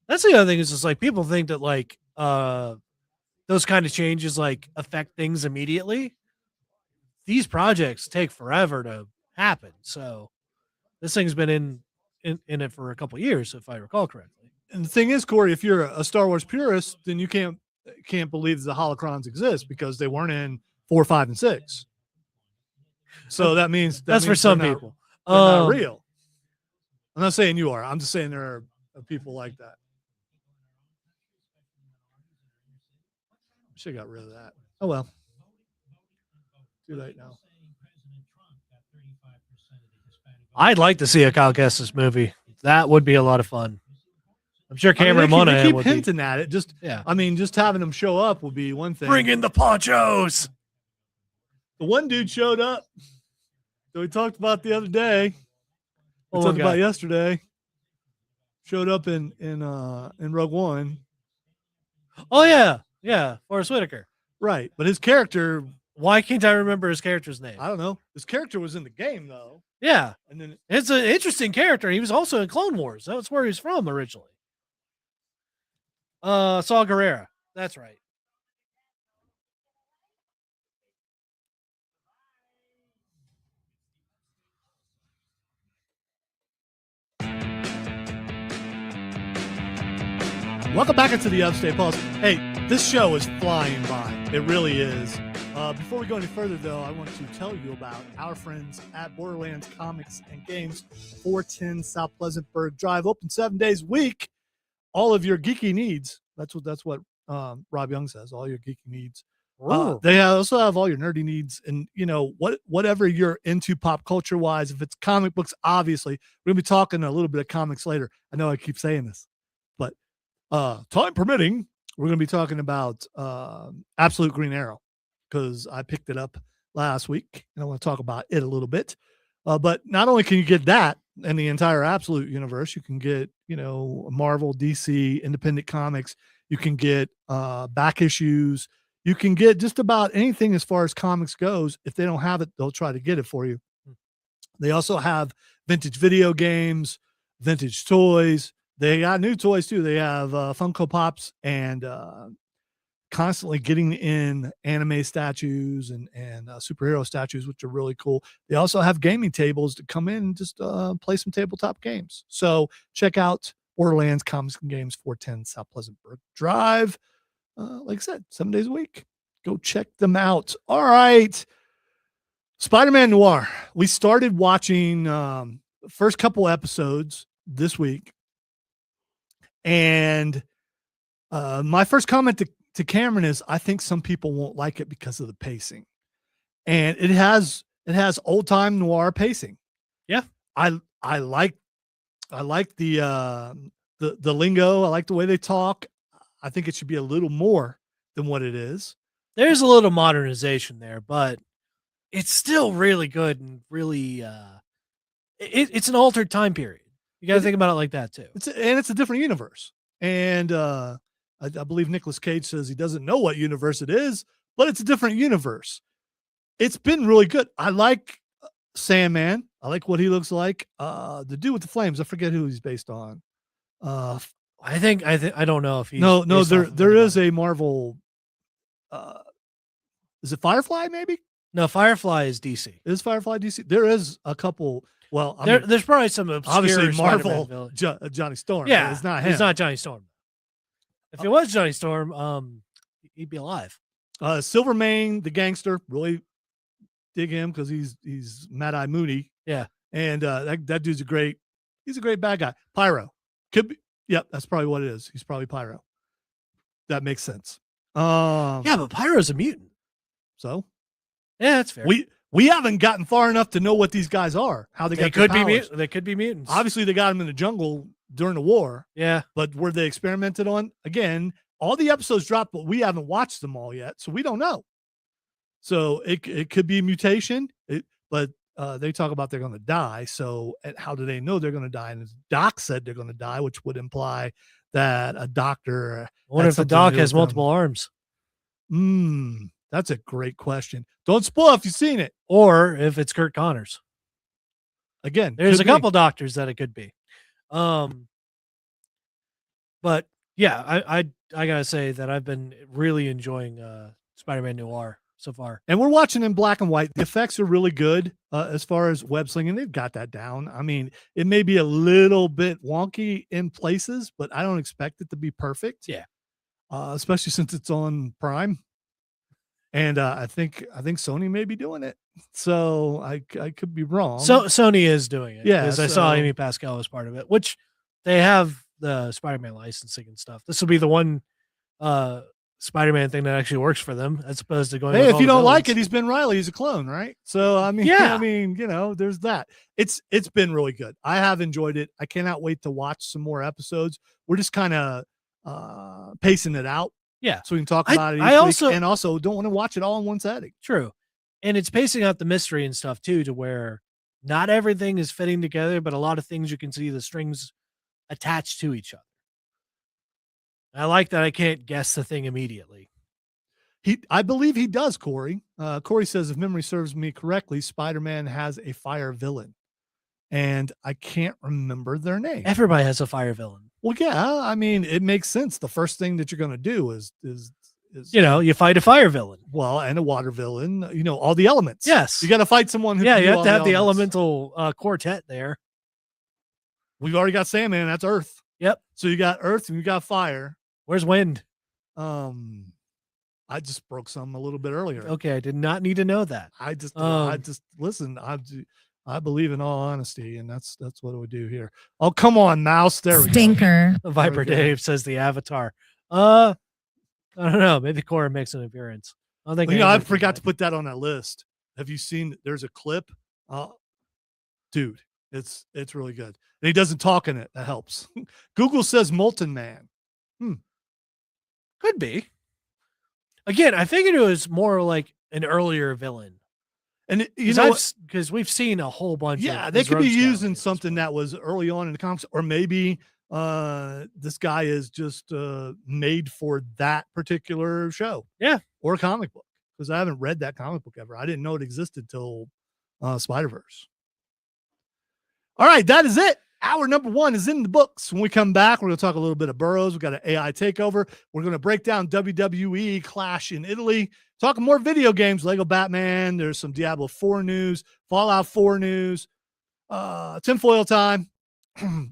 that's the other thing is just like people think that like those kind of changes like affect things immediately. These projects take forever to happen. So this thing's been in it for a couple of years, if I recall correctly. And the thing is, Corey, if you're a Star Wars purist, then you can't believe the holocrons exist because they weren't in 4, 5, and 6. So that means that's for some people. They're not real. I'm not saying you are. I'm just saying there are people like that. Should have got rid of that. Oh well. Too late now. I'd like to see a Kyle Kestis movie. That would be a lot of fun. I'm sure Cameron they Monaghan keep would hinting at it. Just yeah. I mean, just having them show up would be one thing. Bring in the ponchos. The one dude showed up that we talked about the other day. We Oh, talked about yesterday. Showed up in Rogue One. Oh yeah, Forrest Whitaker. Right, but his character. Why can't I remember his character's name? I don't know. His character was in the game though. Yeah, and then it's an interesting character. He was also in Clone Wars. That's where he's from originally. Saw Gerrera. That's right. Welcome back into the Upstate Pulse. Hey, this show is flying by. It really is. Before we go any further, though, I want to tell you about our friends at Borderlands Comics and Games, 410 South Pleasantburg Drive, open 7 days a week. All of your geeky needs. That's what Rob Young says. All your geeky needs. They also have all your nerdy needs, and whatever you're into pop culture wise. If it's comic books, obviously we're gonna be talking a little bit of comics later. I know I keep saying this, but time permitting, we're gonna be talking about Absolute Green Arrow because I picked it up last week, and I want to talk about it a little bit. But not only can you get that and the entire Absolute universe, you can get Marvel, DC, independent comics. You can get back issues. You can get just about anything as far as comics goes. If they don't have it, they'll try to get it for you. They also have vintage video games, vintage toys. They got new toys too. They have Funko Pops and constantly getting in anime statues and superhero statues, which are really cool. They also have gaming tables to come in and just play some tabletop games. So check out Borderlands Comics and Games, 410 South Pleasantburg Drive. Like I said, 7 days a week. Go check them out. All right. Spiderman Noir. We started watching first couple episodes this week. And my first comment to Cameron is I think some people won't like it because of the pacing. And it has old time noir pacing. Yeah. I like the lingo. I like the way they talk. I think it should be a little more than what it is. There's a little modernization there, but it's still really good and really it's an altered time period. You got to think about it like that too. It's a different universe. And I believe Nicolas Cage says he doesn't know what universe it is, but it's a different universe. It's been really good. I like Sandman. I like what he looks like. The dude with the flames, I forget who he's based on. I think I don't know if he's no. There is a Marvel. Is it Firefly? Maybe no. Firefly is DC. Is Firefly DC? There is a couple. Well, there's probably some obscure obviously Marvel. Johnny Storm. Yeah, it's not him. It's not Johnny Storm. If it was Johnny Storm, he'd be alive. Silvermane, the gangster, really dig him because he's Mad Eye Moody. Yeah, and that dude's a great bad guy. Pyro could be. Yep, that's probably what it is. He's probably Pyro. That makes sense. Yeah, but Pyro's a mutant. So, yeah, that's fair. We haven't gotten far enough to know what these guys are. How they could be they could be mutants. Obviously, they got them in the jungle during the war. Yeah, but were they experimented on? Again, all the episodes dropped, but we haven't watched them all yet, so we don't know. So it could be mutation, but they talk about they're going to die. So how do they know they're going to die? And Doc said they're going to die, which would imply that a doctor. What if a doc has multiple arms? That's a great question. Don't spoil if you've seen it. Or if it's Kurt Connors. Again, there's a couple doctors that it could be. But yeah, I gotta say that I've been really enjoying Spider-Man Noir so far. And we're watching in black and white. The effects are really good as far as web slinging. They've got that down. I mean, it may be a little bit wonky in places, but I don't expect it to be perfect. Yeah. Especially since it's on Prime. And I think Sony may be doing it. So I could be wrong. So Sony is doing it. Yeah. Because I saw Amy Pascal as part of it, which they have the Spider-Man licensing and stuff. This will be the one Spider-Man thing that actually works for them, as opposed to going. Hey, with if all you the don't like it, villains. he's Ben Riley. He's a clone, right? So I mean, Yeah. I mean, there's that. It's been really good. I have enjoyed it. I cannot wait to watch some more episodes. We're just kind of pacing it out. Yeah. So we can talk I- about it each I week, also- and also don't want to watch it all in one setting. True. And it's pacing out the mystery and stuff too, to where not everything is fitting together, but a lot of things you can see the strings attached to each other. I like that I can't guess the thing immediately. I believe he does, Corey. Corey says, if memory serves me correctly, Spider-Man has a fire villain. And I can't remember their name. Everybody has a fire villain. Well, yeah, I mean, it makes sense. The first thing that you're going to do is you fight a fire villain. Well, and a water villain, all the elements. Yes. You got to fight someone who Yeah, can you do have all to have the elements. elemental quartet there. We've already got Sandman, that's Earth. Yep. So you got Earth and you got fire. Where's wind? I just broke some a little bit earlier. Okay, I did not need to know that. I just listen. I believe in all honesty, and that's what I would do here. Oh, come on, mouse. There we go. Stinker. Viper There we go. Dave says the Avatar. I don't know. Maybe Cora makes an appearance. I don't think I Andrew forgot did to put that on that list. Have you seen? There's a clip. Dude, it's really good. And he doesn't talk in it. That helps. Google says Molten Man. Could be. Again, I figured it was more like an earlier villain. And because we've seen a whole bunch. Yeah, of they his could be rogues using gallery. something that was early on in the comics, or maybe this guy is just made for that particular show. Yeah. Or a comic book, because I haven't read that comic book ever. I didn't know it existed till Spider-Verse. All right, that is it. Hour number 1 is in the books. When we come back, we're going to talk a little bit of Burroughs. We've got an AI takeover. We're going to break down WWE Clash in Italy. Talking more video games, Lego Batman. There's some Diablo 4 news, Fallout 4 news, tinfoil time.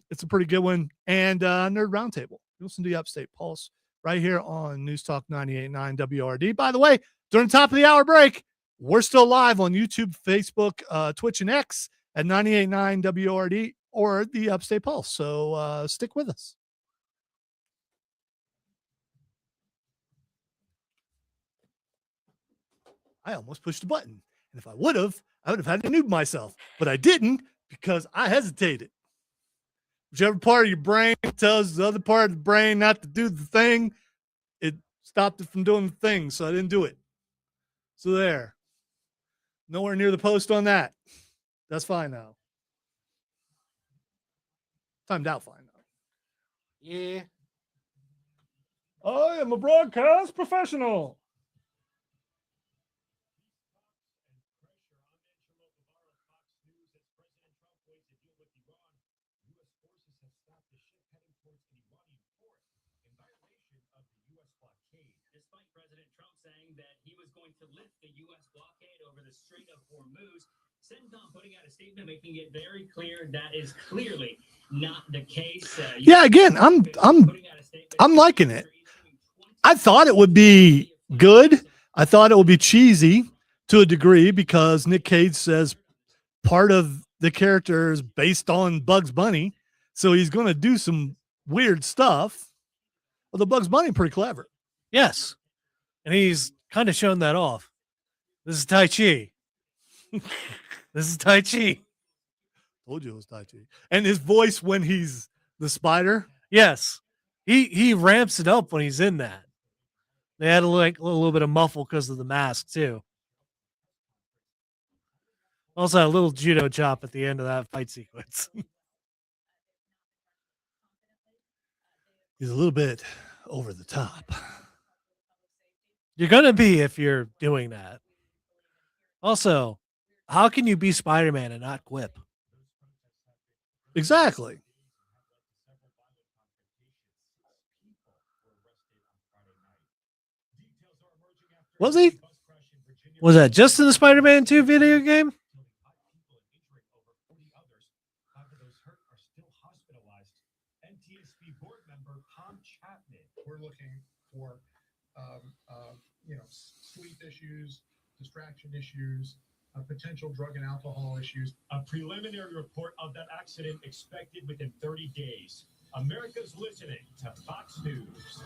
It's a pretty good one. And Nerd Roundtable. You listen to the Upstate Pulse right here on News Talk 98.9 WRD. By the way, during the top of the hour break, we're still live on YouTube, Facebook, Twitch, and X at 98.9 WRD or the Upstate Pulse. So stick with us. I almost pushed the button. And if I would have had to noob myself. But I didn't because I hesitated. Whichever part of your brain tells the other part of the brain not to do the thing, it stopped it from doing the thing. So I didn't do it. So there. Nowhere near the post on that. That's fine now. Timed out fine now. Yeah. I am a broadcast professional. Despite President Trump saying that he was going to lift the U.S. blockade over the Strait of Hormuz, CENTCOM putting out a statement making it very clear that is clearly not the case. Yeah, again, I'm liking it. I thought it would be good. I thought it would be cheesy to a degree because Nick Cage says part of the character is based on Bugs Bunny, so he's going to do some weird stuff. Well, the Bugs Bunny pretty clever. Yes. And he's kind of shown that off. This is Tai Chi. This is Tai Chi. Told you it was Tai Chi. And his voice when he's the spider. Yes. He ramps it up when he's in that. They had a little bit of muffle because of the mask too. Also a little judo chop at the end of that fight sequence. He's a little bit over the top. You're going to be if you're doing that. Also, how can you be Spider-Man and not quip? Exactly. Was he? Was that just in the Spider-Man 2 video game? We're looking for, sleep issues, distraction issues, potential drug and alcohol issues. A preliminary report of that accident expected within 30 days. America's listening to Fox News.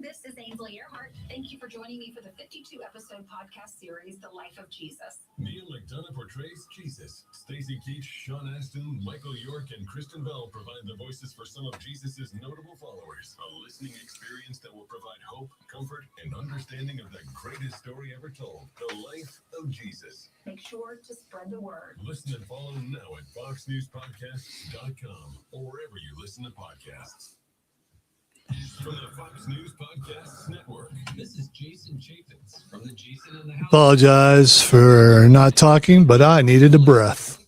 This is Ainsley Earhart. Thank you for joining me for the 52-episode podcast series, The Life of Jesus. Neil McDonough portrays Jesus. Stacey Keach, Sean Astin, Michael York, and Kristen Bell provide the voices for some of Jesus's notable followers. A listening experience that will provide hope, comfort, and understanding of the greatest story ever told, the life of Jesus. Make sure to spread the word. Listen and follow now at foxnewspodcasts.com or wherever you listen to podcasts. From the Fox News Podcasts Network, this is Jason Chaffetz from the Jason in the House. Apologize for not talking, but I needed a breath.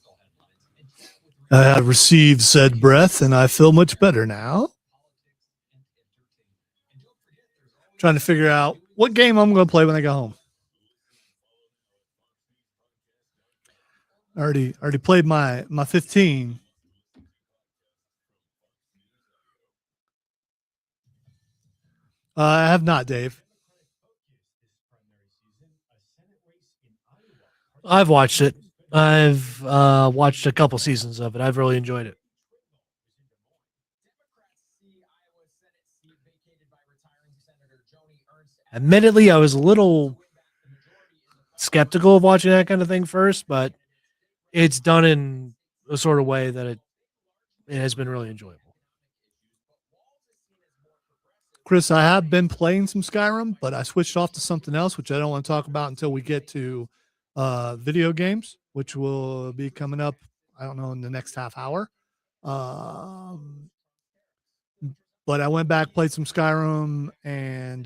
I have received said breath, and I feel much better now. Trying to figure out what game I'm going to play when I go home. I already played my 15. I have not, Dave. I've watched it. I've watched a couple seasons of it. I've really enjoyed it. Admittedly, I was a little skeptical of watching that kind of thing first, but it's done in a sort of way that it has been really enjoyable. Chris, I have been playing some Skyrim, but I switched off to something else, which I don't want to talk about until we get to video games, which will be coming up, I don't know, in the next half hour. But I went back, played some Skyrim, and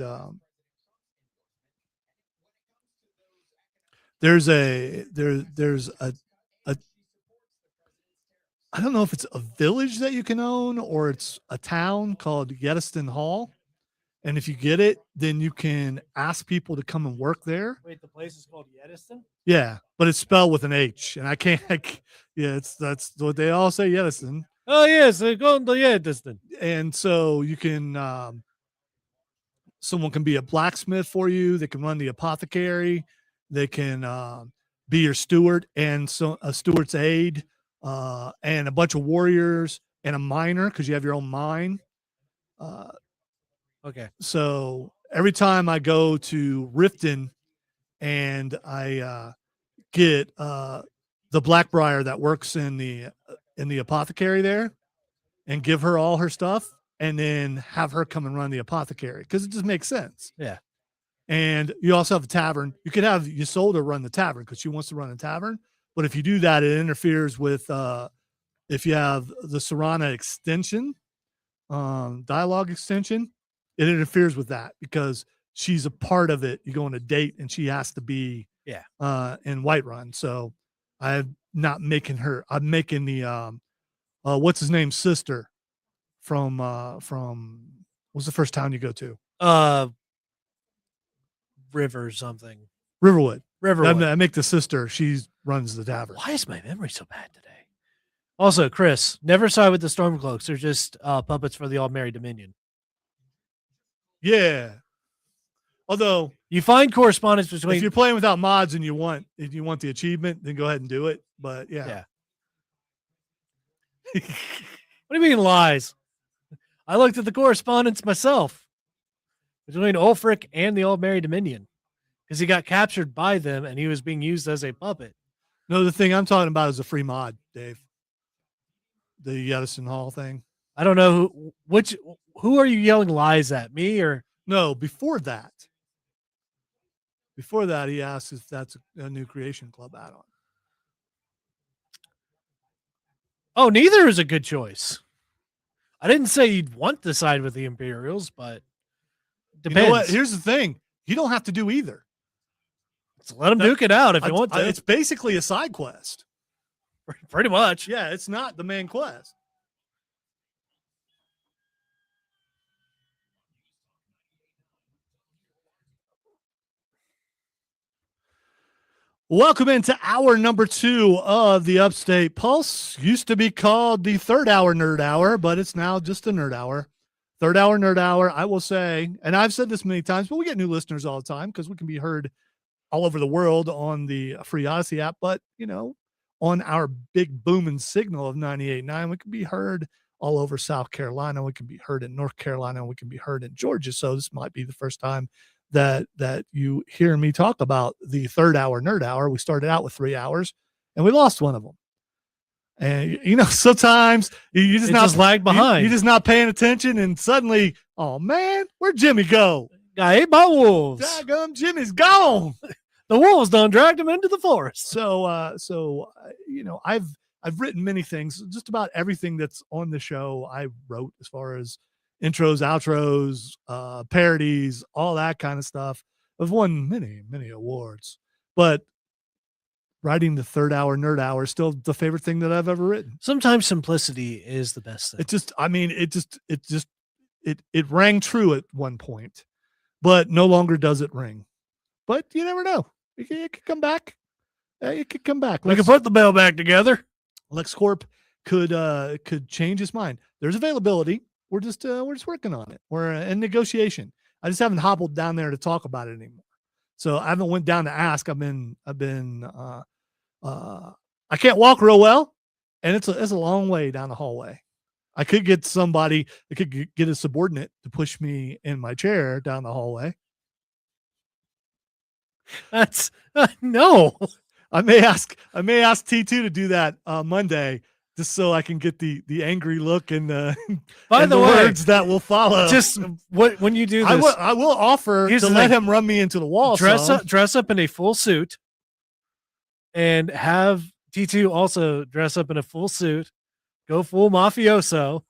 there's a I don't know if it's a village that you can own or it's a town called Yediston Hall. And if you get it, then you can ask people to come and work there. Wait, the place is called Yediston? Yeah, but it's spelled with an H. And I can't, that's what they all say, Yediston. Oh, yes, they're going to Yediston. And so you can, someone can be a blacksmith for you. They can run the apothecary. They can be your steward and so a steward's aide and a bunch of warriors and a miner because you have your own mine. Okay. So every time I go to Riften and I get the Blackbriar that works in the apothecary there and give her all her stuff and then have her come and run the apothecary because it just makes sense. Yeah. And you also have a tavern. You could have Ysolda run the tavern because she wants to run a tavern. But if you do that, it interferes with if you have the Serana extension, dialogue extension, it interferes with that because she's a part of it. You go on a date and she has to be in Whiterun. So I'm not making her. I'm making the what's his name sister from what's the first town you go to? River something. Riverwood. Riverwood. I make the sister. She runs the tavern. Why is my memory so bad today? Also, Chris, never side with the Stormcloaks. They're just puppets for the All-Merry Dominion. Yeah. Although you find correspondence between, if you're playing without mods and you want the achievement, then go ahead and do it. But yeah. What do you mean lies? I looked at the correspondence myself between Ulfric and the All-Merry Dominion because he got captured by them and he was being used as a puppet. No, the thing I'm talking about is a free mod, Dave. The Yediston Hall thing. I don't know who are you yelling lies at, me or no? Before that, he asked if that's a new Creation Club add-on. Oh, neither is a good choice. I didn't say you'd want to side with the Imperials, but depends. You know what? Here's the thing: you don't have to do either. So let them duke it out if you want to. It's basically a side quest. Pretty much. Yeah, it's not the main quest. Welcome into hour number 2 of the Upstate Pulse. Used to be called the third hour nerd hour, but it's now just a nerd hour. Third hour nerd hour, I will say, and I've said this many times, but we get new listeners all the time because we can be heard all over the world on the free Odyssey app. But, on our big booming signal of 98.9, we can be heard all over South Carolina. We can be heard in North Carolina. We can be heard in Georgia. So this might be the first time that you hear me talk about the third hour nerd hour. We started out with 3 hours and we lost one of them. And sometimes you just lag behind. You're just not paying attention, and suddenly, oh man, where'd Jimmy go? Got ate by wolves. Daggum, Jimmy's gone. The wolves done dragged him into the forest. So I've written many things. Just about everything that's on the show I wrote, as far as intros, outros, parodies, all that kind of stuff. I've won many awards, but writing the third hour nerd hour is still the favorite thing that I've ever written. Sometimes simplicity is the best thing. It rang true at one point, but no longer does it ring. But you never know. It could come back. It could come back. We can put the bell back together. LexCorp could change his mind. There's availability. We're just working on it. We're in negotiation. I just haven't hobbled down there to talk about it anymore. So I haven't went down to ask. I can't walk real well, and it's a long way down the hallway. I could get somebody, I could get a subordinate to push me in my chair down the hallway. That's no. I may ask T2 to do that Monday, just so I can get the angry look and by and the way, words that will follow. Just when you do this, I will offer to let him run me into the wall. Dress up in a full suit, and have T2 also dress up in a full suit. Go full mafioso.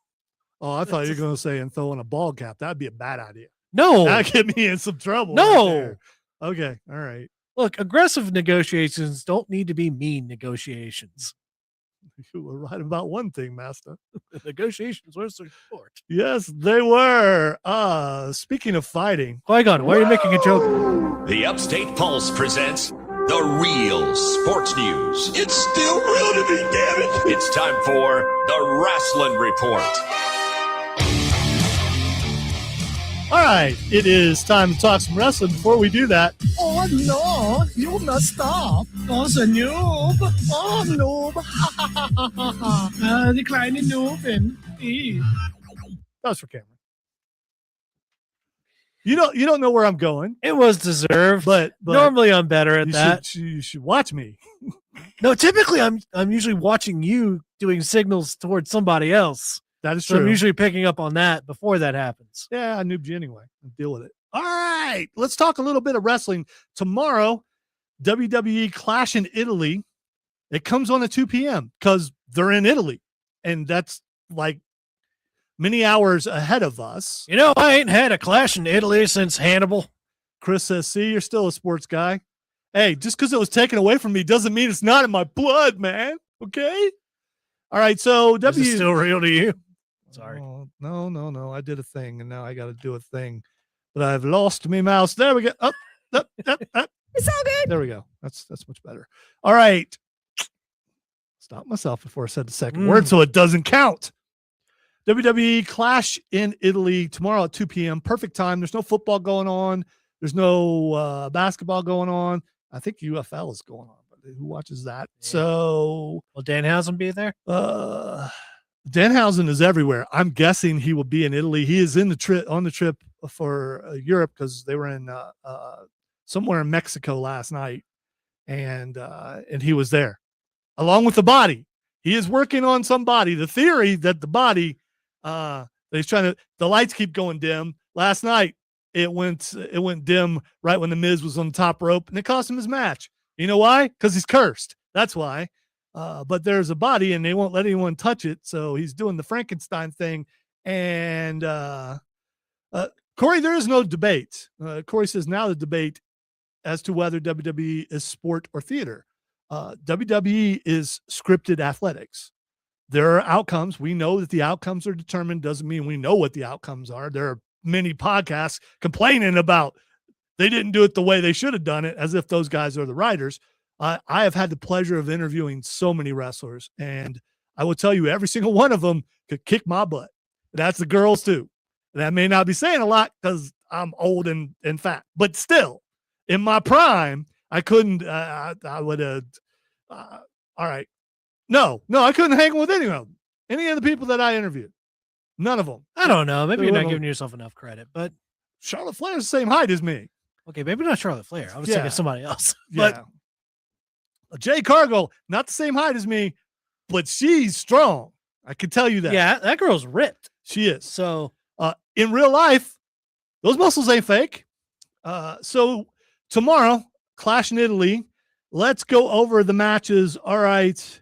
Oh, I thought you were going to say and throw in a ball cap. That'd be a bad idea. No, that'd get me in some trouble. No. Right, okay. All right. Look, aggressive negotiations don't need to be mean negotiations. You were right about one thing, Master. Negotiations were support. Yes, they were. Speaking of fighting. Qui-Gon, why are you making a joke? The Upstate Pulse presents the real sports news. It's still real to me, damn it. It's time for the Wrestling Report. All right, it is time to talk some wrestling. Before we do that, Oh no, you must stop. Oh, the noob. Oh, noob. Declining noob. that was for Cameron. You don't know where I'm going. It was deserved, but normally I'm better at that. You should watch me. No, typically I'm usually watching you doing signals towards somebody else. That is So true. I'm usually picking up on that before that happens. Yeah, I noobed you anyway. I'll deal with it. All right, let's talk a little bit of wrestling. Tomorrow, WWE Clash in Italy. It comes on at 2 p.m. because they're in Italy, and that's like many hours ahead of us. You know, I ain't had a clash in Italy since Hannibal. Chris says, see, you're still a sports guy. Hey, just because it was taken away from me doesn't mean it's not in my blood, man. Okay? All right, so Is it still real to you? Sorry. Oh, no. I did a thing, and now I got to do a thing. But I've lost me mouse. There we go. Up. It's all good. There we go. That's much better. All right. Stop myself before I said the second word so it doesn't count. WWE Clash in Italy tomorrow at 2 p.m. Perfect time. There's no football going on. There's no basketball going on. I think UFL is going on, but who watches that? Yeah. So will Danhausen be there? Danhausen is everywhere. I'm guessing he will be in Italy. He is on the trip for Europe because they were in somewhere in Mexico last night, and he was there along with the body. He is working on some body. The theory that the body he's trying to. The lights keep going dim. Last night it went dim right when the Miz was on the top rope, and it cost him his match. You know why? Because he's cursed. That's why. But there's a body and they won't let anyone touch it. So he's doing the Frankenstein thing. And Corey, there is no debate. Corey says now the debate as to whether WWE is sport or theater. WWE is scripted athletics. There are outcomes. We know that the outcomes are determined. Doesn't mean we know what the outcomes are. There are many podcasts complaining about they didn't do it the way they should have done it, as if those guys are the writers. I have had the pleasure of interviewing so many wrestlers, and I will tell you every single one of them could kick my butt. That's the girls too. That may not be saying a lot because I'm old and fat, but still in my prime, I couldn't, I would have, all right. No, I couldn't hang with any of them. Any of the people that I interviewed. None of them. I don't know. Maybe They're you're not little. giving yourself enough credit, but Charlotte Flair's the same height as me. okay, maybe not Charlotte Flair. I was Yeah. thinking somebody else. Yeah. Jay Cargill, not the same height as me, but she's strong. I can tell you that. Yeah, that girl's ripped. She is. So In real life, those muscles ain't fake. So tomorrow, Clash in Italy. Let's go over the matches. All right.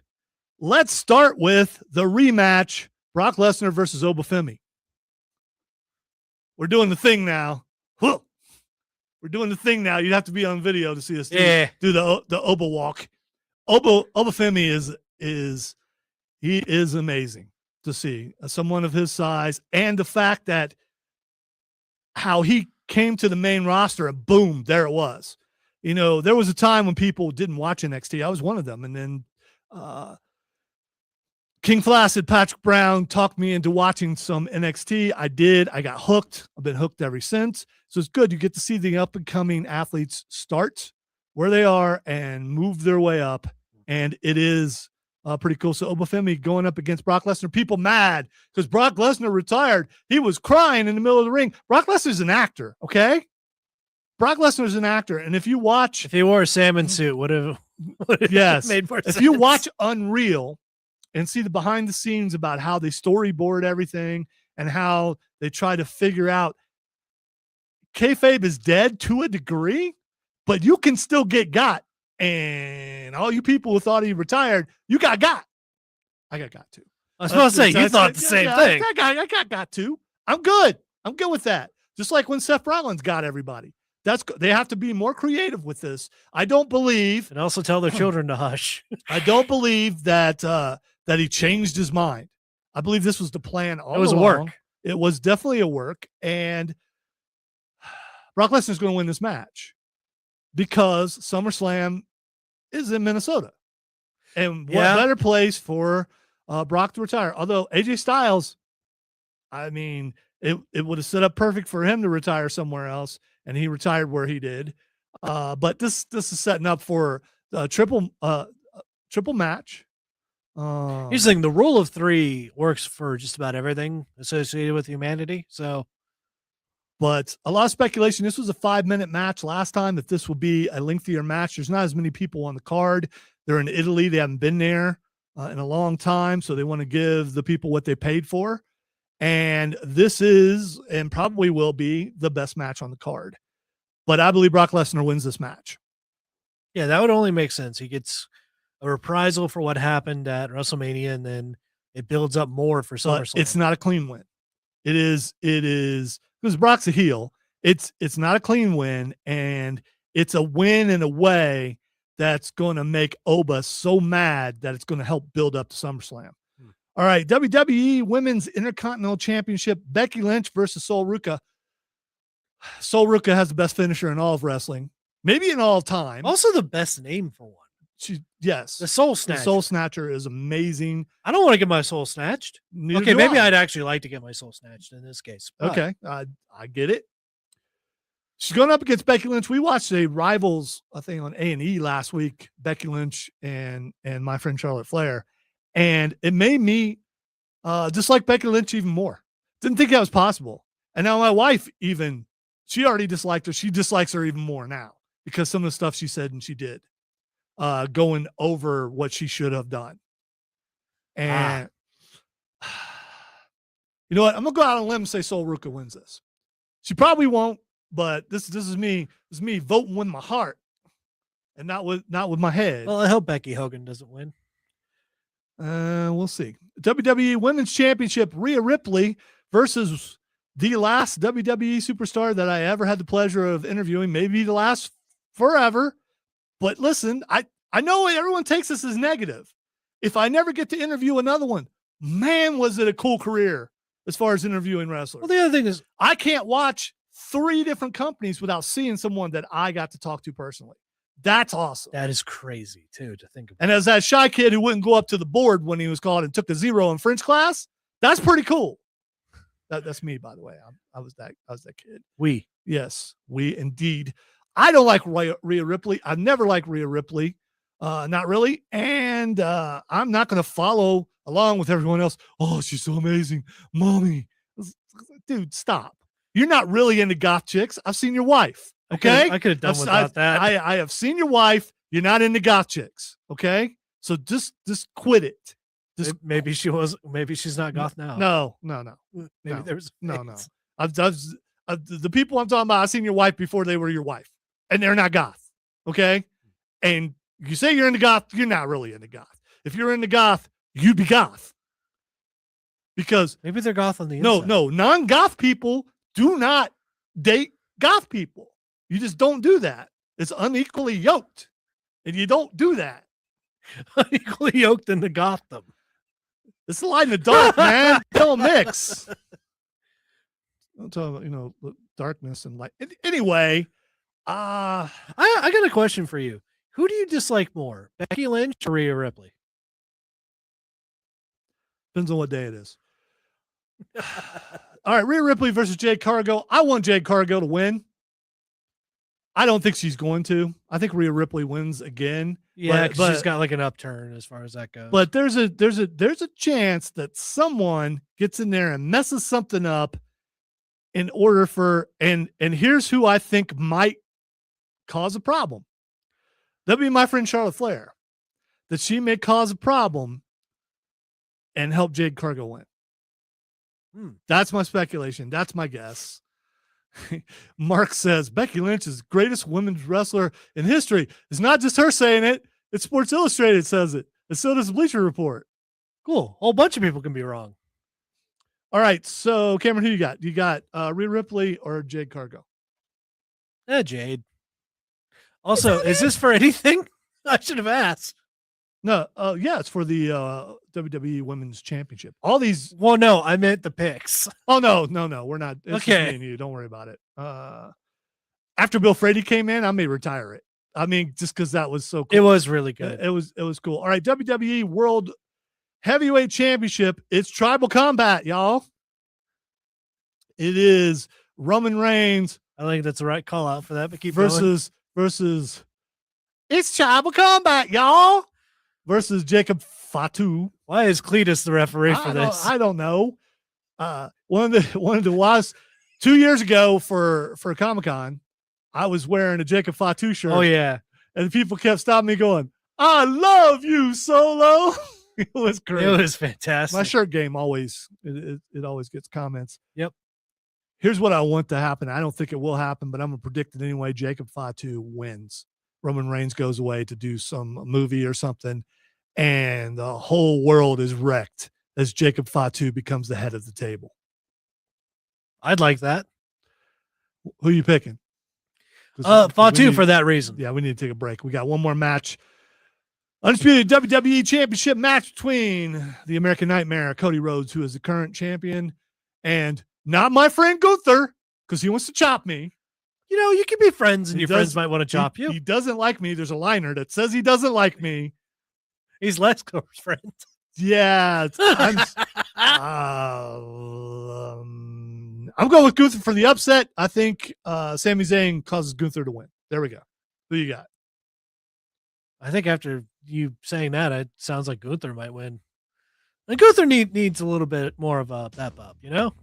Let's start with the rematch, Brock Lesnar versus Obafemi. We're doing the thing now. Whoa. We're doing the thing now. You'd have to be on video to see us do the Oba walk. Obafemi is amazing to see. Someone of his size, and the fact that how he came to the main roster and boom, there it was. You know, there was a time when people didn't watch NXT. I was one of them. And then King Flaccid, Patrick Brown talked me into watching some NXT. I did. I got hooked. I've been hooked ever since. So it's good. You get to see the up and coming athletes start where they are and move their way up. And it is pretty cool. So Obafemi going up against Brock Lesnar. People mad because Brock Lesnar retired. He was crying in the middle of the ring. Brock Lesnar's an actor, okay? Brock Lesnar's an actor. And if you watch... if he wore a salmon suit, would have yes. made more sense. If you watch Unreal and see the behind the scenes about how they storyboard everything and how they try to figure out, kayfabe is dead to a degree, but you can still get got. And all you people who thought he retired, you got. I got too. I was supposed to say, you thought the same thing. I got too. I'm good. I'm good with that. Just like when Seth Rollins got everybody. They have to be more creative with this. I don't believe. And also tell their children to hush. I don't believe that he changed his mind. I believe this was the plan all along. It was a work. It was definitely a work. And Brock Lesnar is going to win this match because SummerSlam is in Minnesota. And what better place for Brock to retire? Although AJ Styles, I mean, it would have set up perfect for him to retire somewhere else, and he retired where he did. But this is setting up for a triple match. Here's the thing: the rule of three works for just about everything associated with humanity. So, but a lot of speculation. This was a 5-minute match last time. That this will be a lengthier match. There's not as many people on the card. They're in Italy. They haven't been there in a long time, so they want to give the people what they paid for. And this is, and probably will be, the best match on the card. But I believe Brock Lesnar wins this match. Yeah, that would only make sense. He gets a reprisal for what happened at WrestleMania, and then it builds up more for SummerSlam. It's not a clean win. It is because Brock's a heel. It's not a clean win, and it's a win in a way that's going to make Oba so mad that it's going to help build up to SummerSlam. All right, WWE Women's Intercontinental Championship, Becky Lynch versus Sol Ruca. Sol Ruca has the best finisher in all of wrestling, maybe in all time. Also the best name for one. Yes. The Soul Snatcher. The Soul Snatcher is amazing. I don't want to get my soul snatched. Neither okay, do maybe I. I'd actually like to get my soul snatched in this case. But Okay, I get it. She's going up against Becky Lynch. We watched a Rivals thing on A&E last week, Becky Lynch and my friend Charlotte Flair. And it made me dislike Becky Lynch even more. Didn't think that was possible. And now my wife she already disliked her. She dislikes her even more now because some of the stuff she said and she did going over what she should have done. And you know what? I'm going to go out on a limb and say Sol Ruca wins this. She probably won't, but this is me. This is me voting with my heart and not with my head. Well, I hope Becky Hogan doesn't win. We'll see. WWE Women's Championship, Rhea Ripley versus the last WWE superstar that I ever had the pleasure of interviewing, maybe the last forever. But listen, I know everyone takes this as negative. If I never get to interview another one, man, was it a cool career as far as interviewing wrestlers. Well, the other thing is I can't watch 3 different companies without seeing someone that I got to talk to personally. That's awesome. That is crazy, too, to think about. And as that shy kid who wouldn't go up to the board when he was called and took a 0 in French class, that's pretty cool. That's me, by the way. I was that kid. Yes, we indeed. I don't like Rhea Ripley. I've never liked Rhea Ripley. Not really. And I'm not going to follow along with everyone else. Oh, she's so amazing. Mommy, Dude, stop. You're not really into goth chicks. I've seen your wife. Okay. I could have done without that. I have seen your wife. You're not into goth chicks. Okay. So just quit it. Maybe she's not goth now. No. Maybe there was no. I've the people I'm talking about, I've seen your wife before they were your wife, and they're not goth. Okay. And you say you're into goth, you're not really into goth. If you're into goth, you be goth. Because maybe they're goth on the inside. No, non-goth people do not date goth people. You just don't do that. It's unequally yoked. And you don't do that. Unequally yoked into gothdom. It's the light in the dark, man. Don't mix. I'm talking about, darkness and light. Anyway, I got a question for you. Who do you dislike more, Becky Lynch or Rhea Ripley? Depends on what day it is. All right, Rhea Ripley versus Jade Cargill. I want Jade Cargill to win. I don't think she's going to. I think Rhea Ripley wins again. Yeah, but she's got like an upturn as far as that goes. But there's a chance that someone gets in there and messes something up in order for and here's who I think might cause a problem. That'd be my friend Charlotte Flair. That she may cause a problem and help Jade Cargill win. That's my speculation. That's my guess. Mark says Becky Lynch is the greatest women's wrestler in history. It's not just her saying it. It's Sports Illustrated says it. And so does Bleacher Report. Cool. A whole bunch of people can be wrong. All right. So, Cameron, who you got? You got Rhea Ripley or Jade Cargill? Jade. Also, is this for anything? I should have asked. No. Yeah, it's for the WWE Women's Championship. All these. Well, no, I meant the picks. Oh, no. We're not. It's okay. Just me and you. Don't worry about it. After Bill Frady came in, I may retire it. I mean, just because that was so cool. It was really good. It was cool. All right, WWE World Heavyweight Championship. It's tribal combat, y'all. It is Roman Reigns. I think that's the right call out for that, but keep versus it's tribal combat, y'all. Versus Jacob Fatu. Why is Cletus the referee for this? I don't know. One of the was 2 years ago for Comic-Con, I was wearing a Jacob Fatu shirt. Oh yeah. And people kept stopping me going, I love you, Solo. It was great. It was fantastic. My shirt game always it always gets comments. Yep. Here's what I want to happen. I don't think it will happen, but I'm gonna predict it anyway. Jacob Fatu wins. Roman Reigns goes away to do some movie or something, and the whole world is wrecked as Jacob Fatu becomes the head of the table. I'd like that. Who are you picking? Fatu for that reason. Yeah, we need to take a break. We got one more match. Undisputed WWE Championship match between the American Nightmare, Cody Rhodes, who is the current champion, and not my friend Gunther, because he wants to chop me. You can be friends, and your friends might want to chop you. He doesn't like me. There's a liner that says he doesn't like me. He's Lexcor's friend. Yeah. I'm going with Gunther for the upset. I think Sami Zayn causes Gunther to win. There we go. Who you got? I think after you saying that, it sounds like Gunther might win. And Gunther needs a little bit more of a pep up, No,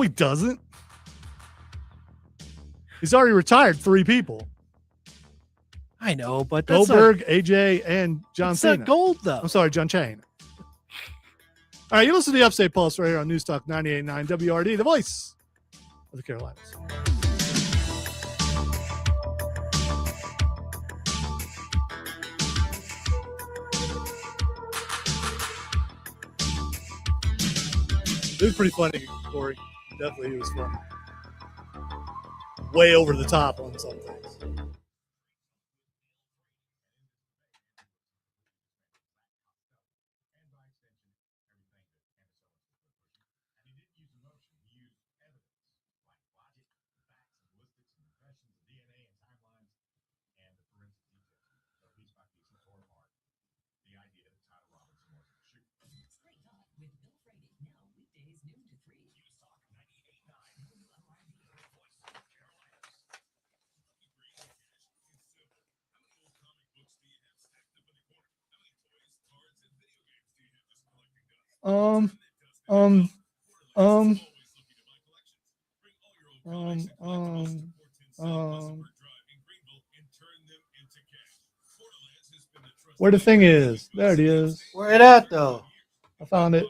he doesn't. He's already retired 3 people. I know, but that's Goldberg, AJ, and John Cena. Not gold, though. I'm sorry, John Chain. All right, you listen to the Upstate Pulse right here on News Talk 98.9 WRD, the voice of the Carolinas. It was pretty funny, Corey. Definitely, it was fun. Way over the top on some things. Where the thing is. There it is. Where it at though? I found it.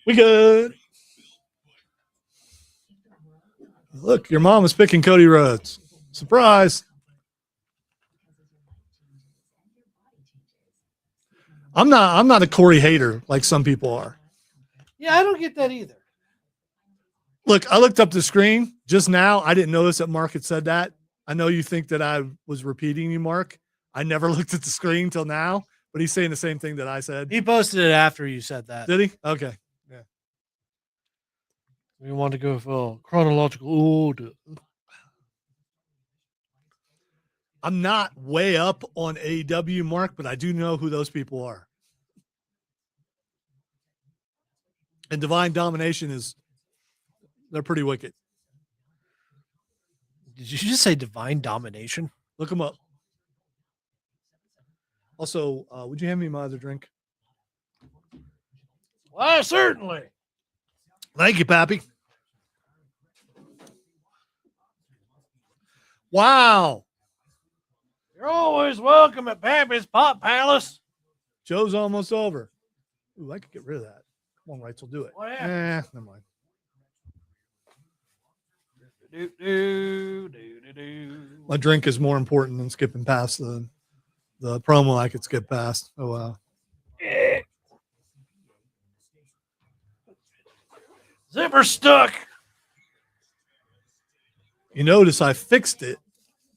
We good. Look, your mom was picking Cody Rhodes. Surprise. I'm not a Corey hater like some people are. Yeah, I don't get that either. Look, I looked up the screen just now. I didn't notice that Mark had said that. I know you think that I was repeating you, Mark. I never looked at the screen till now, but he's saying the same thing that I said. He posted it after you said that. Did he? Okay. Yeah. We want to go for chronological order. I'm not way up on AEW, Mark, but I do know who those people are. And Divine Domination they're pretty wicked. Did you just say Divine Domination? Look them up. Also, would you hand me my other drink? Why, certainly. Thank you, Pappy. Wow. You're always welcome at Pappy's Pop Palace. Joe's almost over. Ooh, I could get rid of that. Come on, Rights will do it. What happened? Never mind. My drink is more important than skipping past the promo I could skip past. Oh, wow. Zipper stuck. You notice I fixed it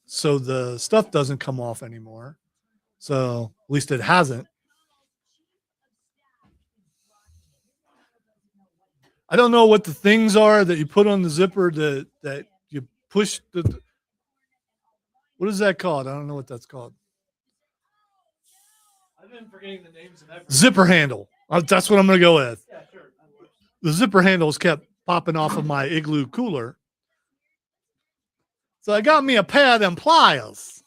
so the stuff doesn't come off anymore. So at least it hasn't. I don't know what the things are that you put on the zipper that you push the. What is that called? I don't know what that's called. I've been forgetting the names of everything. Zipper handle. That's what I'm going to go with. Yeah, sure. The zipper handles kept popping off of my Igloo cooler. So I got me a pair of them pliers.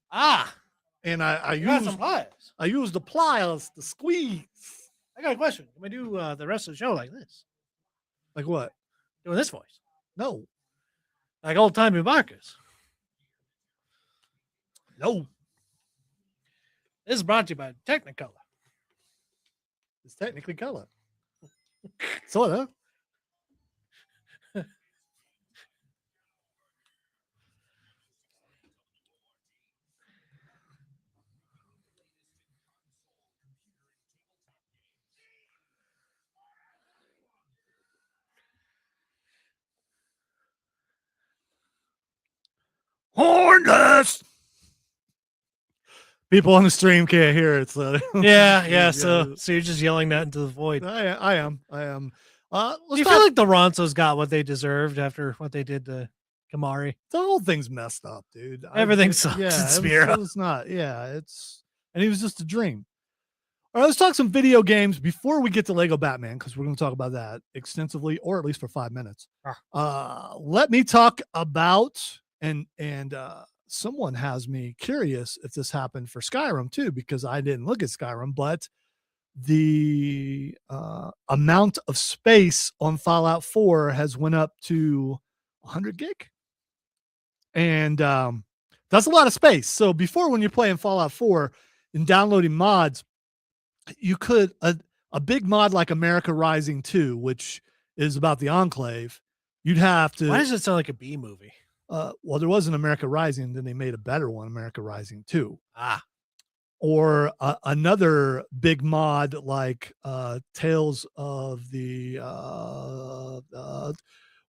And I used some pliers. I used the pliers to squeeze. I got a question. Can we do the rest of the show like this? Like what? Doing this voice. No. Like old timey Marcus. No. This is brought to you by Technicolor. It's technically color. Sort of. Hornless. People on the stream can't hear it. So Yeah. So you're just yelling that into the void. I am. Do you feel like the Ronsos got what they deserved after what they did to Kamari? The whole thing's messed up, dude. Everything sucks in Spiro. It's not. Yeah, and he was just a dream. All right, let's talk some video games before we get to Lego Batman, because we're going to talk about that extensively, or at least for 5 minutes. Let me talk about and someone has me curious if this happened for Skyrim too, because I didn't look at Skyrim, but the amount of space on Fallout 4 has went up to 100 gig. And that's a lot of space. So before, when you're playing Fallout 4 and downloading mods, you could, a big mod like America Rising 2, which is about the Enclave, you'd have to. Why does it sound like a B movie? Well, there was an America Rising, then they made a better one, America Rising 2. Or another big mod like Tales of the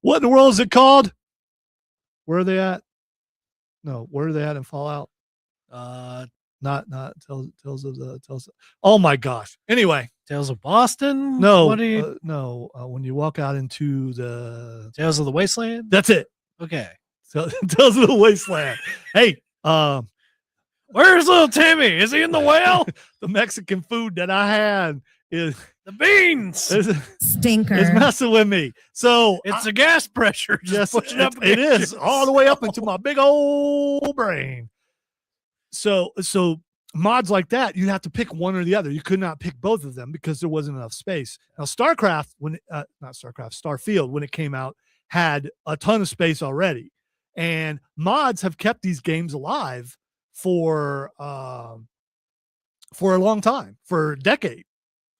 what in the world is it called? Where are they at? No, where are they at in Fallout? Not Tales of. Oh my gosh. Anyway, Tales of Boston. No, when you walk out into the Tales of the Wasteland. That's it. Okay. Tales of the Wasteland. Hey, where's little Timmy? Is he in the well? The Mexican food that I had is the beans. Stinker. It's messing with me. So it's the gas pressure. Just pushing up. It is all the way up into my big old brain. So mods like that, you have to pick one or the other. You could not pick both of them because there wasn't enough space. Now, Starfield, when it came out, had a ton of space already. And mods have kept these games alive for a long time, for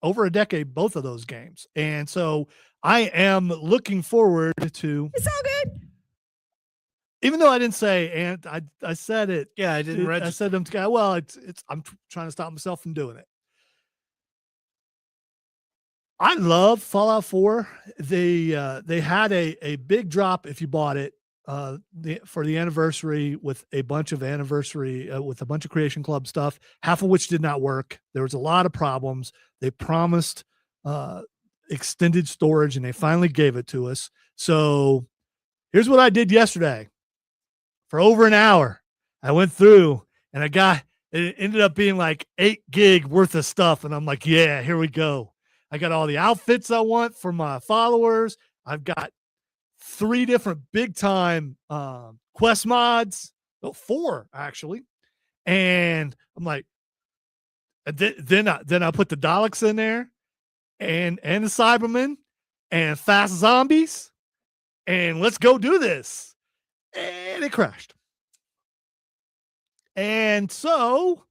over a decade, both of those games. And so I am looking forward to. It's all good. Even though I didn't say, and I said it. Yeah, I didn't register. I said them together. Well, it's. I'm trying to stop myself from doing it. I love Fallout 4. They had a big drop if you bought it for the anniversary with a bunch of Creation Club stuff, half of which did not work. There was a lot of problems. They promised extended storage, and they finally gave it to us. So here's what I did yesterday. For over an hour, I went through and it ended up being like 8 gig worth of stuff. And I'm like, yeah, here we go. I got all the outfits I want for my followers. I've got 3 different big time quest mods. 4 actually. And I'm like, then I put the Daleks in there and the Cybermen and fast zombies. And let's go do this. And it crashed. And so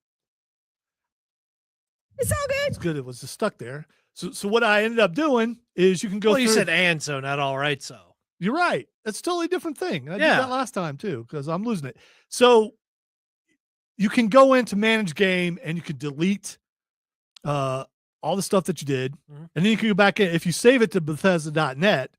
it's all good. It's good. It was just stuck there. So what I ended up doing is you can go. Well, you said and so, not all right. So you're right. That's a totally different thing. I did Yeah. that last time too, because I'm losing it. So you can go into manage game and you can delete all the stuff that you did. Mhm. And then you can go back in. If you save it to Bethesda.net,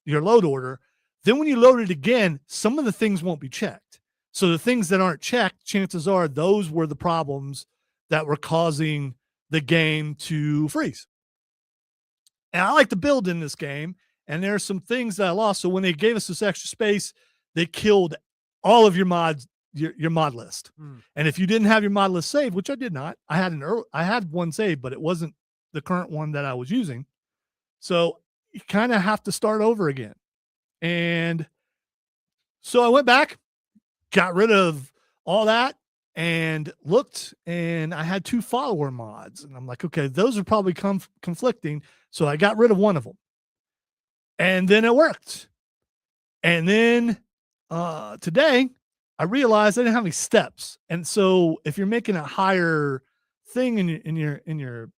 your load order, then when you load it again, some of the things won't be checked. So the things that aren't checked, chances are those were the problems that were causing the game to freeze. And I like to build in this game, and there are some things that I lost. So when they gave us this extra space, they killed all of your mods, your mod list. And if you didn't have your mod list saved, which I did not, I had one saved, but it wasn't the current one that I was using. So you kind of have to start over again. And so I went back, got rid of all that, and looked, and I had 2 follower mods. And I'm like, okay, those are probably conflicting. So I got rid of one of them. And then it worked. And then today, I realized I didn't have any steps. And so if you're making a higher thing in your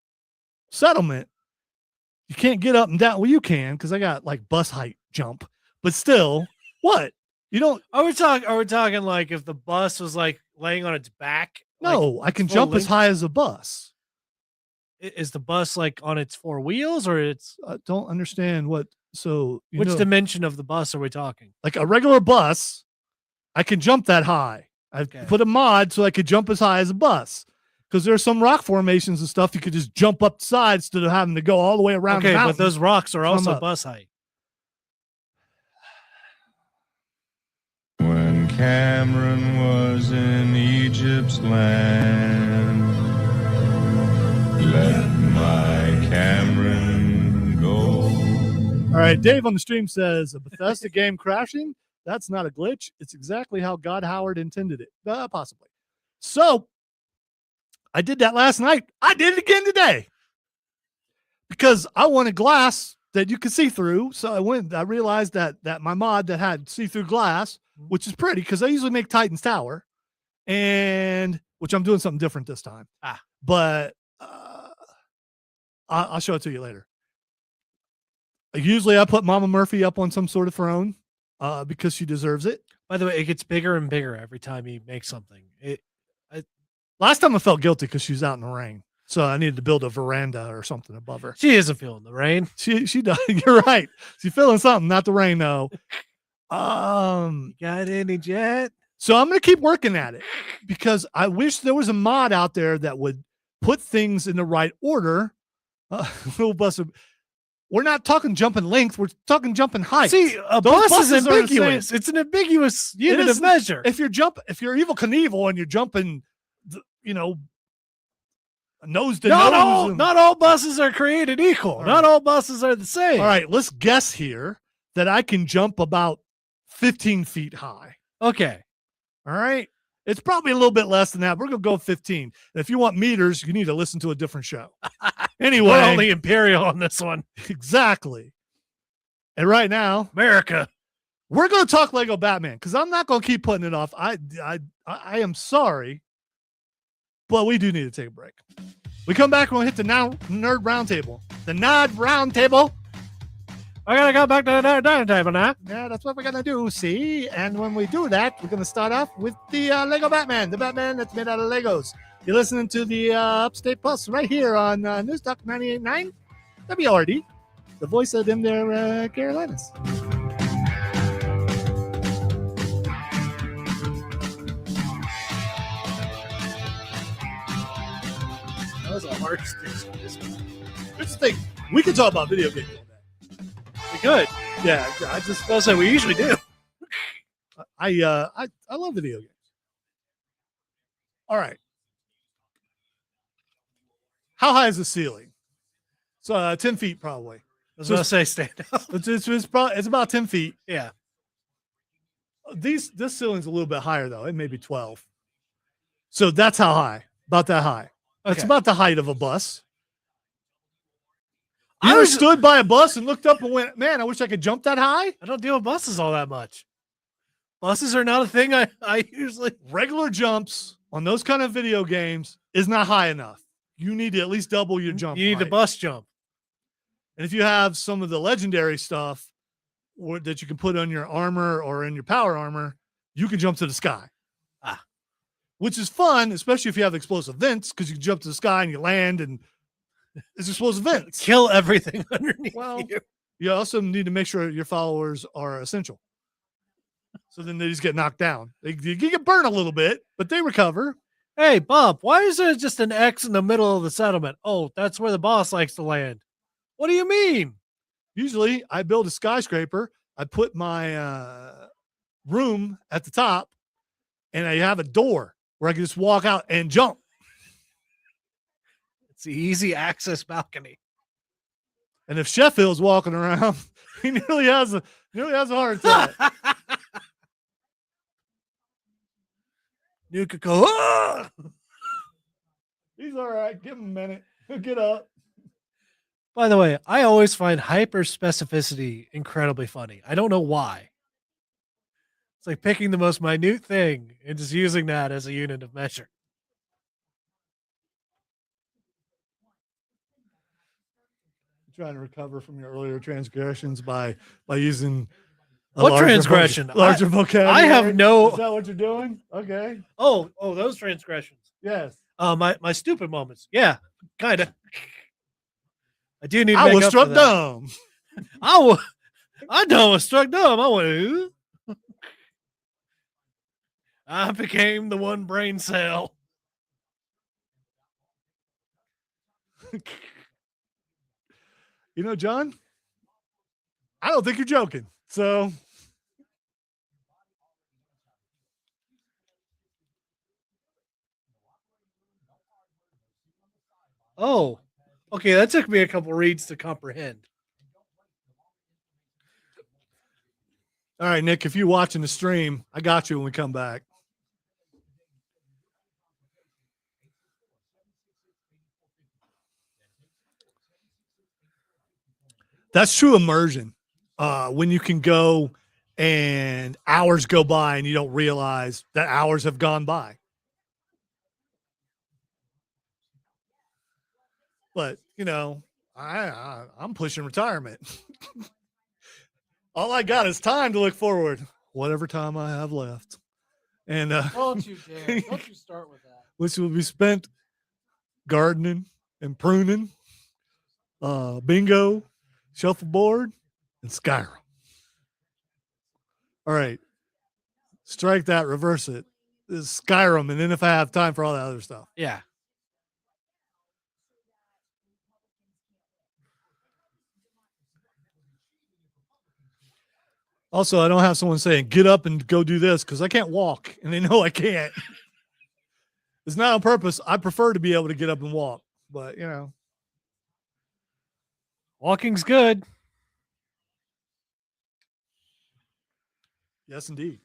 settlement, you can't get up and down. Well, you can, because I got like bus height jump. But still, what? You don't. Are we talking like if the bus was like laying on its back? No, like, I can jump as high as a bus. Is the bus like on its 4 wheels, or it's? I don't understand what. So which dimension of the bus are we talking? Like a regular bus, I can jump that high. I put a mod so I could jump as high as a bus. Because there's some rock formations and stuff you could just jump up the side instead of having to go all the way around. Okay, but those rocks are also bus height. When Cameron was in Egypt's land, let my Cameron go. All right, Dave on the stream says a Bethesda game crashing. That's not a glitch. It's exactly how God Howard intended it. Possibly. So I did that last night. I did it again today because I wanted glass that you could see through. So I realized that my mod that had see-through glass, which is pretty because I usually make Titan's Tower, and which I'm doing something different this time. But I'll show it to you later. Usually I put Mama Murphy up on some sort of throne because she deserves it. By the way, it gets bigger and bigger every time you make something. Last time I felt guilty because she was out in the rain. So I needed to build a veranda or something above her. She isn't feeling the rain. She does. You're right. She's feeling something, not the rain though. Got any jet? So I'm going to keep working at it because I wish there was a mod out there that would put things in the right order. We're not talking jumping length. We're talking jumping height. See, a bus is ambiguous. It's an ambiguous unit of measure. If you're Evil Knievel and you're jumping, nose to nose. Not all buses are created equal. Not all buses are the same. All right, let's guess here that I can jump about 15 feet high. Okay. All right. It's probably a little bit less than that. We're going to go 15. And if you want meters, you need to listen to a different show. Anyway. We're only Imperial on this one. Exactly. And right now, America. We're going to talk Lego Batman because I'm not going to keep putting it off. I am sorry, but we do need to take a break. We come back when we hit the Nerd Roundtable. The Nerd Roundtable. I gotta go back to the Nerd Table now. Yeah, that's what we're going to do, see? And when we do that, we're going to start off with the Lego Batman, the Batman that's made out of Legos. You're listening to the Upstate Pulse right here on News Talk 98.9 WRD, the voice of them there Carolinas. That was a hard stick. Here's the thing. We can talk about video games all day. We could. Yeah, I just supposed to say we usually do. I love video games. All right. How high is the ceiling? So 10 feet probably. I was going to say stand up. It's about 10 feet. Yeah. This ceiling's a little bit higher though. It may be 12. So that's how high. About that high. Okay. It's about the height of a bus. You ever stood by a bus and looked up and went, man, I wish I could jump that high? I don't deal with buses all that much. Buses are not a thing I usually... Regular jumps on those kind of video games is not high enough. You need to at least double your jump. You need the bus jump. And if you have some of the legendary stuff that you can put on your armor or in your power armor, you can jump to the sky. Which is fun, especially if you have explosive vents, because you can jump to the sky and you land and it's explosive vents. Kill everything underneath you. You also need to make sure your followers are essential. So then they just get knocked down. They get burned a little bit, but they recover. Hey, Bob, why is there just an X in the middle of the settlement? Oh, that's where the boss likes to land. What do you mean? Usually I build a skyscraper. I put my room at the top and I have a door where I can just walk out and jump. It's the easy access balcony. And if Sheffield's walking around, he nearly has a heart attack. You could go, ah! He's all right. Give him a minute. He'll get up. By the way, I always find hyper specificity incredibly funny. I don't know why. It's like picking the most minute thing and just using that as a unit of measure. Trying to recover from your earlier transgressions by using what transgression? Larger vocabulary. I have no. Is that what you're doing? Okay. Oh, those transgressions. Yes. My stupid moments. Yeah, kind of. I do need. I was struck dumb. I was struck dumb. I went. I became the one brain cell. You know, John, I don't think you're joking. So oh, okay. That took me a couple reads to comprehend. All right, Nick, if you're watching the stream, I got you when we come back. That's true immersion. When you can go and hours go by and you don't realize that hours have gone by. But, you know, I'm pushing retirement. All I got is time to look forward, whatever time I have left. And Don't you dare. Don't you start with that. Which will be spent gardening and pruning, bingo, shuffleboard, and Skyrim. All right. Strike that, reverse it. This is Skyrim, and then if I have time for all that other stuff. Yeah. Also, I don't have someone saying, get up and go do this, because I can't walk, and they know I can't. It's not on purpose. I prefer to be able to get up and walk, but, you know. Walking's good. Yes, indeed.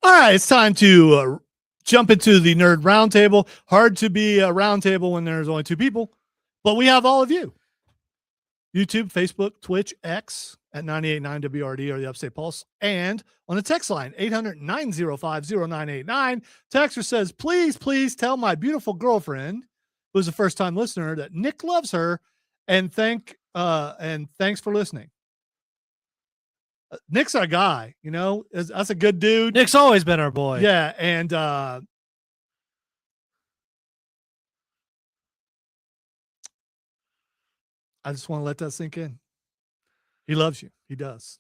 All right, it's time to jump into the Nerd Roundtable. Hard to be a roundtable when there's only two people, but we have all of you. YouTube, Facebook, Twitch, X at 98.9 WRD or the Upstate Pulse, and on the text line, 800-905-0989. Texter says, please tell my beautiful girlfriend, who's a first-time listener, that Nick loves her, and thanks for listening. Nick's our guy, you know, that's a good dude. Nick's always been our boy. Yeah. And, I just want to let that sink in. He loves you. He does.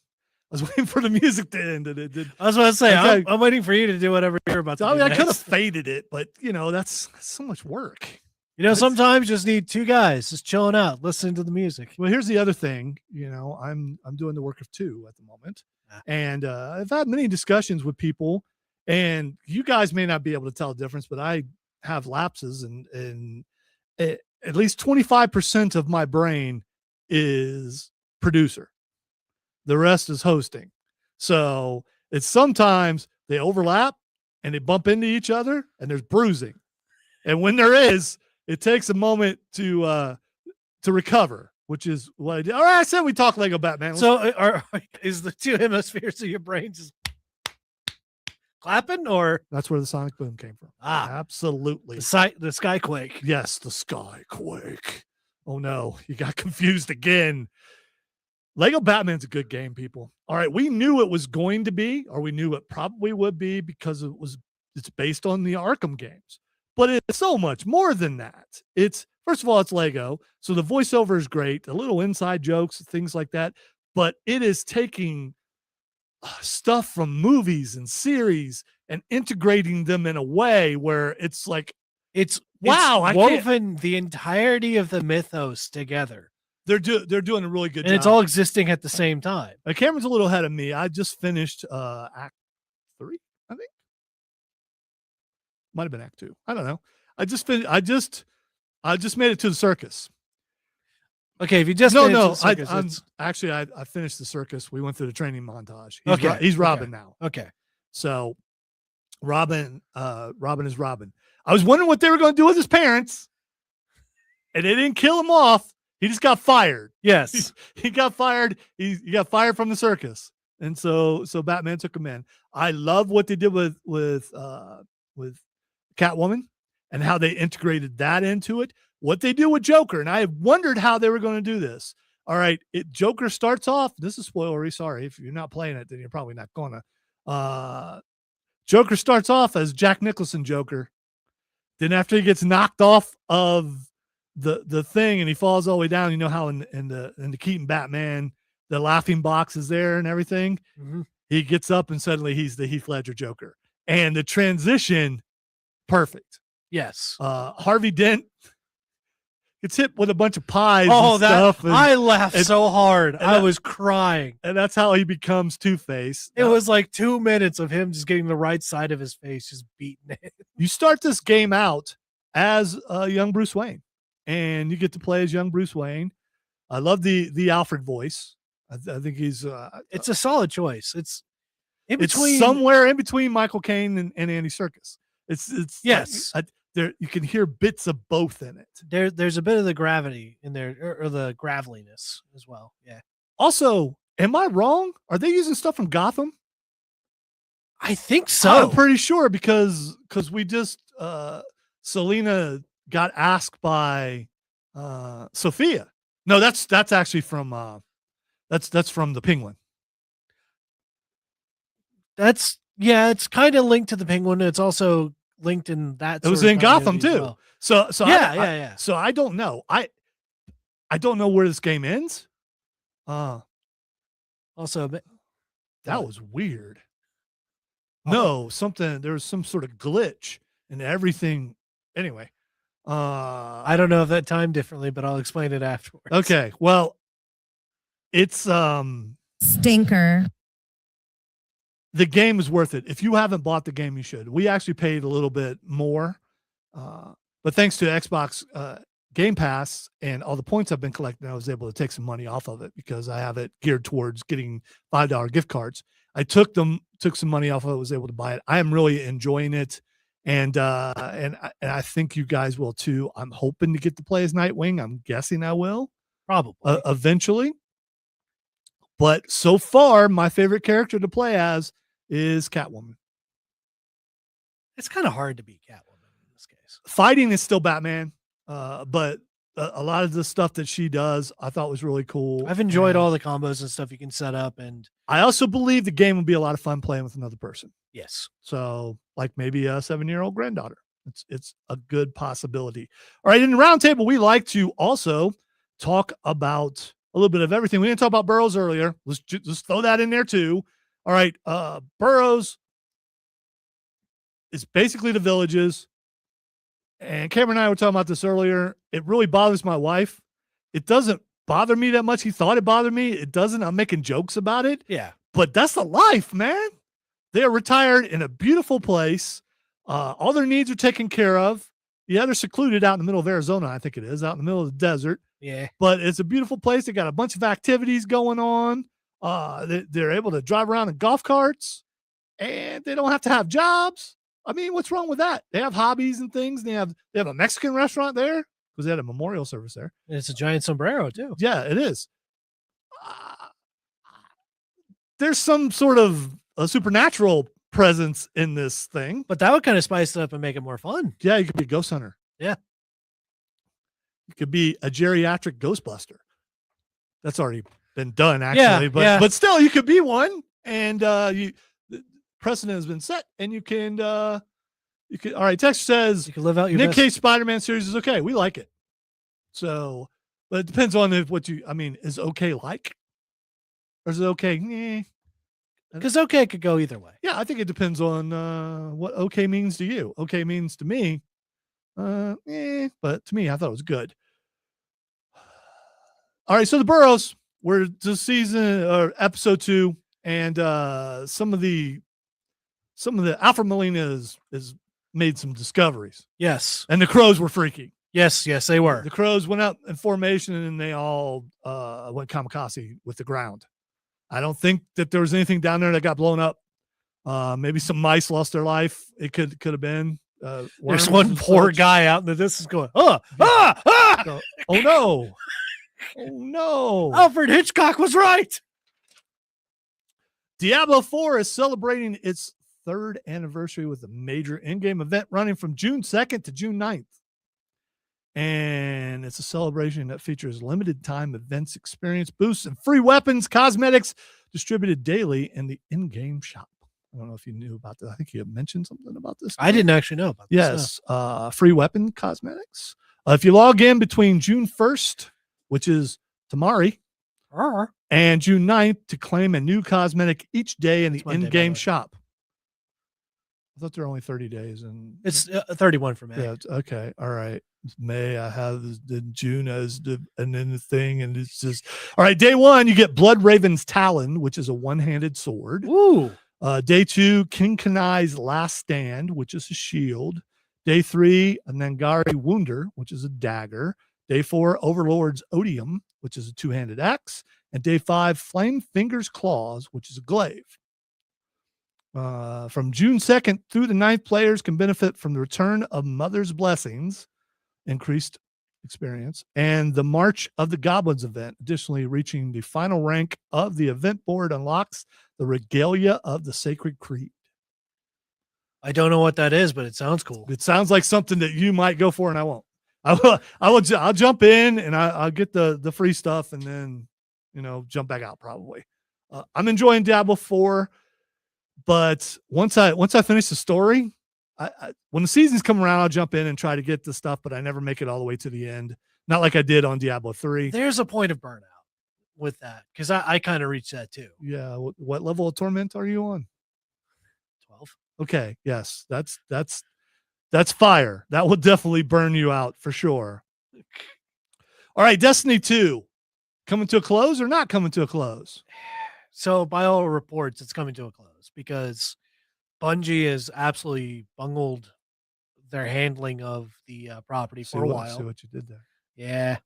I was waiting for the music to end. And it did. I was about to say, I'm waiting for you to do whatever you're about to do. I could have faded it, but you know, that's so much work. You know, sometimes you just need two guys just chilling out, listening to the music. Well, here's the other thing. You know, I'm doing the work of two at the moment. And I've had many discussions with people, and you guys may not be able to tell the difference, but I have lapses, and at least 25% of my brain is producer. The rest is hosting. So it's sometimes they overlap and they bump into each other and there's bruising. And when there is, it takes a moment to recover, which is what I did. All right, I said we talk Lego Batman. So is the two hemispheres of your brain just clapping, or that's where the sonic boom came from? Absolutely. The skyquake. Yes, the skyquake. Oh no, you got confused again. Lego Batman's a good game, people. All right, we knew it was going to be, or we knew it probably would be, because it's based on the Arkham games. But it's so much more than that. It's, first of all, it's Lego, so the voiceover is great, the little inside jokes, things like that. But it is taking stuff from movies and series and integrating them in a way where it's like, it's woven the entirety of the mythos together. They're doing a really good job. And it's all existing at the same time. Cameron's a little ahead of me. I just finished Act 3, I think. Might have been Act 2. I don't know. I just made it to the circus. Okay, if you just I finished the circus. We went through the training montage. He's Robin now. Okay. So Robin is Robin. I was wondering what they were going to do with his parents, and they didn't kill him off. He just got fired. Yes. He got fired. He got fired from the circus. And so Batman took him in. I love what they did with Catwoman and how they integrated that into it. What they do with Joker, and I wondered how they were going to do this. All right, Joker starts off. This is spoilery. Sorry, if you're not playing it, then you're probably not gonna. Joker starts off as Jack Nicholson Joker. Then after he gets knocked off of the thing and he falls all the way down, you know how in the Keaton Batman, the laughing box is there and everything. Mm-hmm. He gets up and suddenly he's the Heath Ledger Joker, and the transition, perfect. Yes. Harvey Dent gets hit with a bunch of pies. And stuff. I laughed so hard. I was crying. And that's how he becomes Two-Face. It was like 2 minutes of him just getting the right side of his face, just beating it. You start this game out as young Bruce Wayne, and you get to play as young Bruce Wayne. I love the Alfred voice. I think he's it's a solid choice. It's in between, it's somewhere in between Michael Caine and Andy Serkis. It's yes. There you can hear bits of both in it. There's a bit of the gravity in there, or the graveliness as well. Yeah. Also, am I wrong? Are they using stuff from Gotham? I think so. I'm pretty sure because we just Selena got asked by Sophia. No, that's actually from that's from the Penguin. It's kind of linked to the Penguin. It's also linked in that. It was in Gotham too. Well. So yeah. So I don't know. I don't know where this game ends. Also, that was weird. No, there was some sort of glitch and everything. Anyway, I don't know if that timed differently, but I'll explain it afterwards. Okay. Well, it's stinker. the game is worth it. If you haven't bought the game, you should. We actually paid a little bit more, but thanks to Xbox Game Pass and all the points I've been collecting, I was able to take some money off of it because I have it geared towards getting $5 gift cards. I took some money off of it, was able to buy it. I am really enjoying it. And I think you guys will too. I'm hoping to get to play as Nightwing. I'm guessing I will Probably. eventually. But so far, my favorite character to play as is Catwoman. It's kind of hard to beat Catwoman in this case. Fighting is still Batman, but a lot of the stuff that she does, I thought was really cool. I've enjoyed all the combos and stuff you can set up, and I also believe the game would be a lot of fun playing with another person. yes, So, like maybe a 7-year-old granddaughter. It's a good possibility. All right, in the roundtable, we like to also talk about a little bit of everything. We didn't talk about Burroughs earlier. Let's just throw that in there too. All right, Burroughs is basically the Villages. And Cameron and I were talking about this earlier. It really bothers my wife. It doesn't bother me that much. He thought it bothered me. It doesn't. I'm making jokes about it. yeah. But that's the life, man. They are retired in a beautiful place. All their needs are taken care of. Yeah, they're secluded out in the middle of Arizona, I think it is, out in the middle of the desert. Yeah. But it's a beautiful place. They got a bunch of activities going on. They're able to drive around in golf carts, and they don't have to have jobs. I mean, what's wrong with that? They have hobbies and things. They have a Mexican restaurant there because they had a memorial service there. And it's a giant sombrero too. Yeah, it is. There's some sort of a supernatural presence in this thing. But that would kind of spice it up and make it more fun. Yeah, you could be a ghost hunter. Yeah. You could be a geriatric ghostbuster. That's already been done, actually. But still, you could be one. And the precedent has been set, and you can all right, Texas says you can live out your Nick best. Cage Spider-Man series is okay. We like it. So, but it depends on is okay like? Or is it okay? Because okay could go either way. Yeah, I think it depends on what okay means to you. Okay means to me, but to me, I thought it was good. All right, so the Burroughs, we're to season or episode 2, and some of the Alfred Molina has made some discoveries. Yes, and the Crows were freaky. Yes, they were. The Crows went out in formation, and they all went kamikaze with the ground. I don't think that there was anything down there that got blown up. Maybe some mice lost their life. It could have been. There's one poor guy out in the distance going, oh no. Oh no. Alfred Hitchcock was right. Diablo 4 is celebrating its 3rd anniversary with a major in-game event running from June 2nd to June 9th. And it's a celebration that features limited time events, experience boosts, and free weapons, cosmetics distributed daily in the in-game shop. I don't know if you knew about that. I think you had mentioned something about this. I didn't actually know about this. Yes. Free weapon cosmetics. If you log in between June 1st, which is tomorrow, and June 9th to claim a new cosmetic each day in the in-game shop. I thought there were only 30 days, and it's 31 for May. Yeah, okay, all right. May I have the June as and then the thing, and it's just all right. Day 1, you get Blood Raven's Talon, which is a one-handed sword. Ooh. Day 2, King Kanai's Last Stand, which is a shield. Day 3, a Nangari Wounder, which is a dagger. Day 4, Overlord's Odium, which is a two-handed axe. And day 5, Flame Finger's Claws, which is a glaive. From June 2nd through the 9th, players can benefit from the return of Mother's Blessings, increased experience, and the March of the Goblins event. Additionally, reaching the final rank of the event board unlocks the Regalia of the Sacred Creed. I don't know what that is, but it sounds cool. It sounds like something that you might go for, and I won't. I'll jump in and I'll get the free stuff, and then jump back out probably. I'm enjoying Diablo 4, but once I finish the story, when the seasons come around, I'll jump in and try to get the stuff, but I never make it all the way to the end. Not like I did on Diablo 3. There's a point of burnout with that, because I kind of reached that too. Yeah. What level of torment are you on? 12. Okay. Yes. That's fire. That will definitely burn you out for sure. All right. Destiny 2 coming to a close or not coming to a close? So by all reports, it's coming to a close. ridiculous because Bungie has absolutely bungled their handling of the property for a while. See what you did there. Yeah.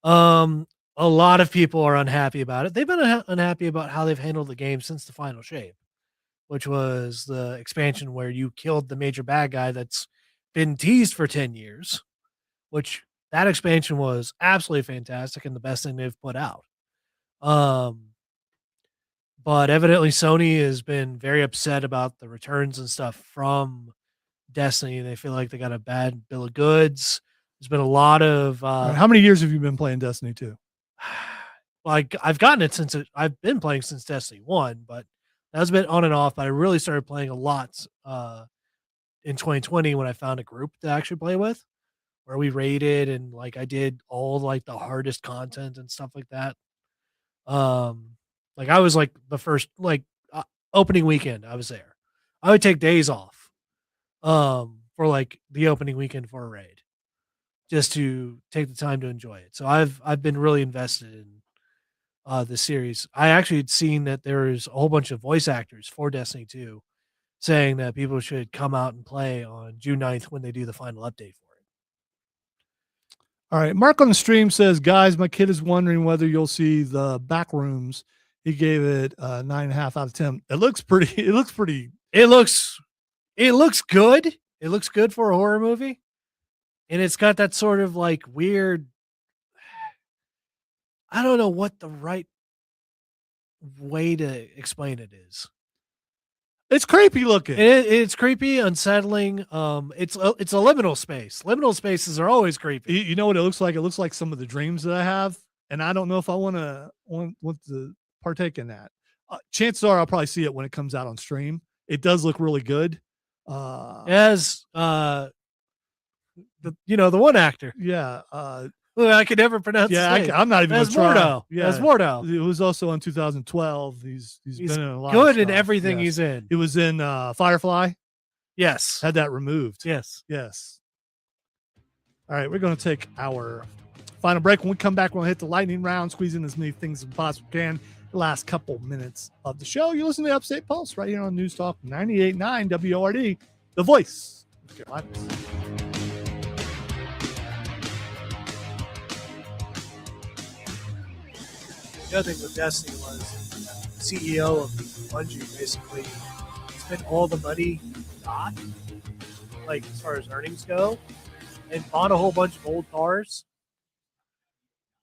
A lot of people are unhappy about it. They've been unhappy about how they've handled the game since the final shape, which was the expansion where you killed the major bad guy that's been teased for 10 years, which that expansion was absolutely fantastic and the best thing they've put out. But evidently Sony has been very upset about the returns and stuff from Destiny. They feel like they got a bad bill of goods. There's been a lot of how many years have you been playing Destiny 2? Like I've gotten it since I've been playing since Destiny 1, but that's been on and off. But I really started playing a lot in 2020 when I found a group to actually play with, where we raided and like I did all like the hardest content and stuff like that. Like I was like the first opening weekend I was there. I would take days off for like the opening weekend for a raid, just to take the time to enjoy it. So I've been really invested in the series. I actually had seen that there's a whole bunch of voice actors for Destiny 2 saying that people should come out and play on June 9th when they do the final update for it. All right. Mark on the stream says, guys, my kid is wondering whether you'll see the back rooms. He gave it 9.5 out of 10. It looks pretty. It looks good. It looks good for a horror movie. And it's got that sort of like weird, I don't know what the right way to explain it is. It's creepy looking. It's creepy, unsettling. It's a liminal space. Liminal spaces are always creepy. You know what it looks like? It looks like some of the dreams that I have, and I don't know if I want to partake in that. Chances are I'll probably see it when it comes out on stream. It does look really good. As the one actor. Yeah. I could never pronounce his name. I'm not even As Mordo. Yeah. As Mordo. It was also in 2012. He's been in a lot good of stuff. in everything Yes. he's in. He was in Firefly. Yes. Had that removed. Yes. All right, we're going to take our final break. When we come back, we're going to hit the lightning round, squeeze in as many things as we possibly can. The last couple minutes of the show. You listen to Upstate Pulse right here on News Talk 98.9 WORD, the voice of Carolina. The other thing with Destiny was the CEO of Bungie basically spent all the money he got, like as far as earnings go, and bought a whole bunch of old cars,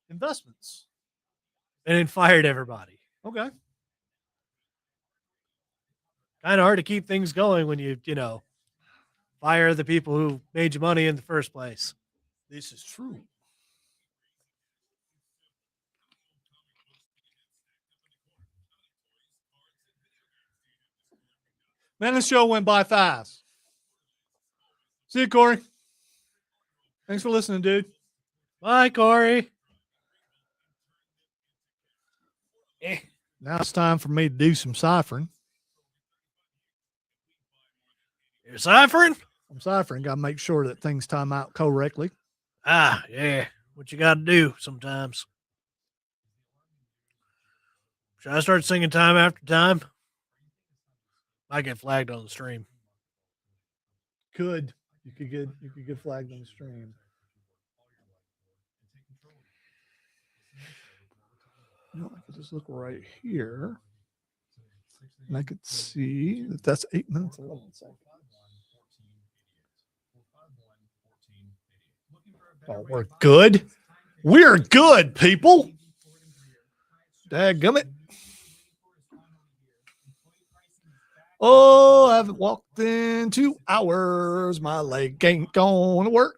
investments, and then fired everybody. Okay. Kind of hard to keep things going when you fire the people who made you money in the first place. This is true. Man, this show went by fast. See you, Corey. Thanks for listening, dude. Bye, Corey. Now it's time for me to do some ciphering. You're ciphering? I'm ciphering. Got to make sure that things time out correctly. Yeah. What you got to do sometimes. Should I start singing time after time? I get flagged on the stream. You could get flagged on the stream. I could just look right here, and I could see that that's 8 minutes 11 seconds. Oh, we're good. We're good, people. Dadgummit. Oh, I haven't walked in 2 hours. My leg ain't going to work.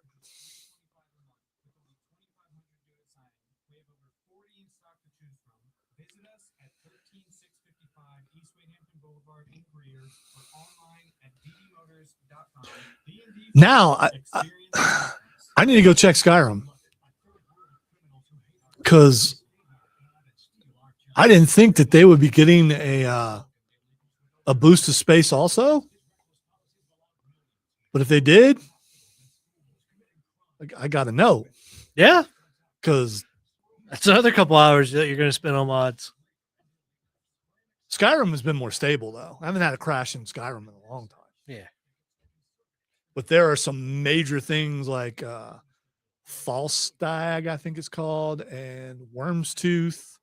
Now, I need to go check Skyrim because I didn't think that they would be getting a boost of space also. But if they did, I got to know. Yeah. Because that's another couple hours that you're going to spend on mods. Skyrim has been more stable, though. I haven't had a crash in Skyrim in a long time. Yeah. But there are some major things like False Stag, I think it's called, and Worm's Tooth.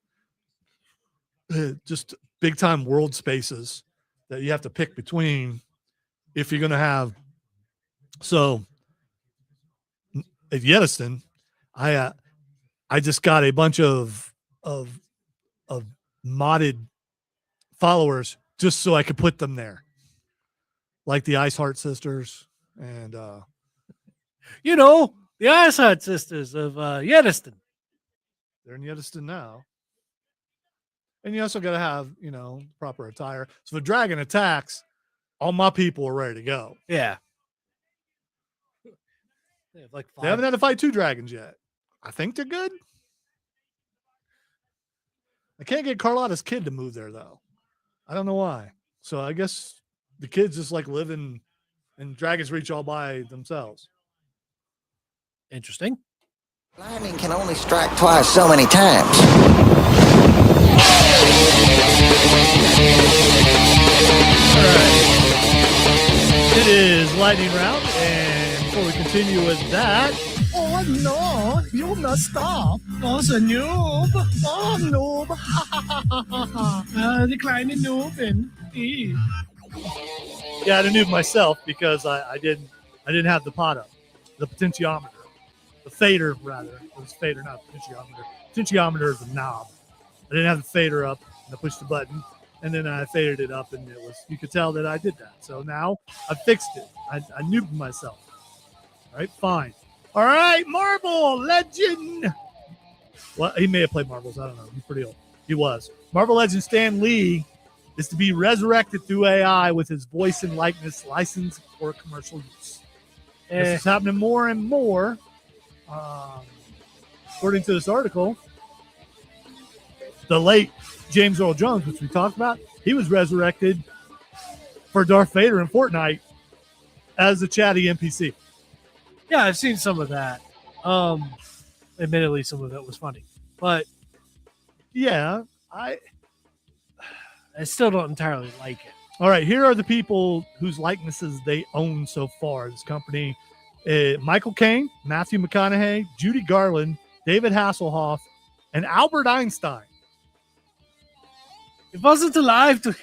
Just big time world spaces that you have to pick between if you're going to have. So at Yediston, I just got a bunch of modded followers just so I could put them there, like the Ice Heart Sisters and the Ice Heart Sisters of Yediston. They're in Yediston now. And you also got to have, proper attire. So if a dragon attacks, all my people are ready to go. Yeah. They haven't had to fight 2 dragons yet. I think they're good. I can't get Carlotta's kid to move there, though. I don't know why. So I guess the kids just like living in Dragon's Reach all by themselves. Interesting. Lightning can only strike twice so many times. All right. It is lightning round, and before we continue with that, Oh no, you messed up. That's a noob. Oh, noob. Ha ha ha ha ha ha. Declining noob and yeah, I noob myself because I didn't have the pot up, the potentiometer, the fader rather. It was fader, not potentiometer. Potentiometer is a knob. I didn't have the fader up, and I pushed the button, and then I faded it up, and you could tell that I did that. So now I fixed it. I noobed myself. All right, fine. All right, Marvel Legend. Well, he may have played Marvels. I don't know. He's pretty old. He was. Marvel Legend Stan Lee is to be resurrected through AI with his voice and likeness licensed for commercial use. This is happening more and more. According to this article, the late James Earl Jones, which we talked about, he was resurrected for Darth Vader in Fortnite as a chatty NPC. Yeah, I've seen some of that. Admittedly, some of it was funny, but yeah, I still don't entirely like it. All right, here are the people whose likenesses they own so far. This company: Michael Caine, Matthew McConaughey, Judy Garland, David Hasselhoff, and Albert Einstein. It wasn't alive to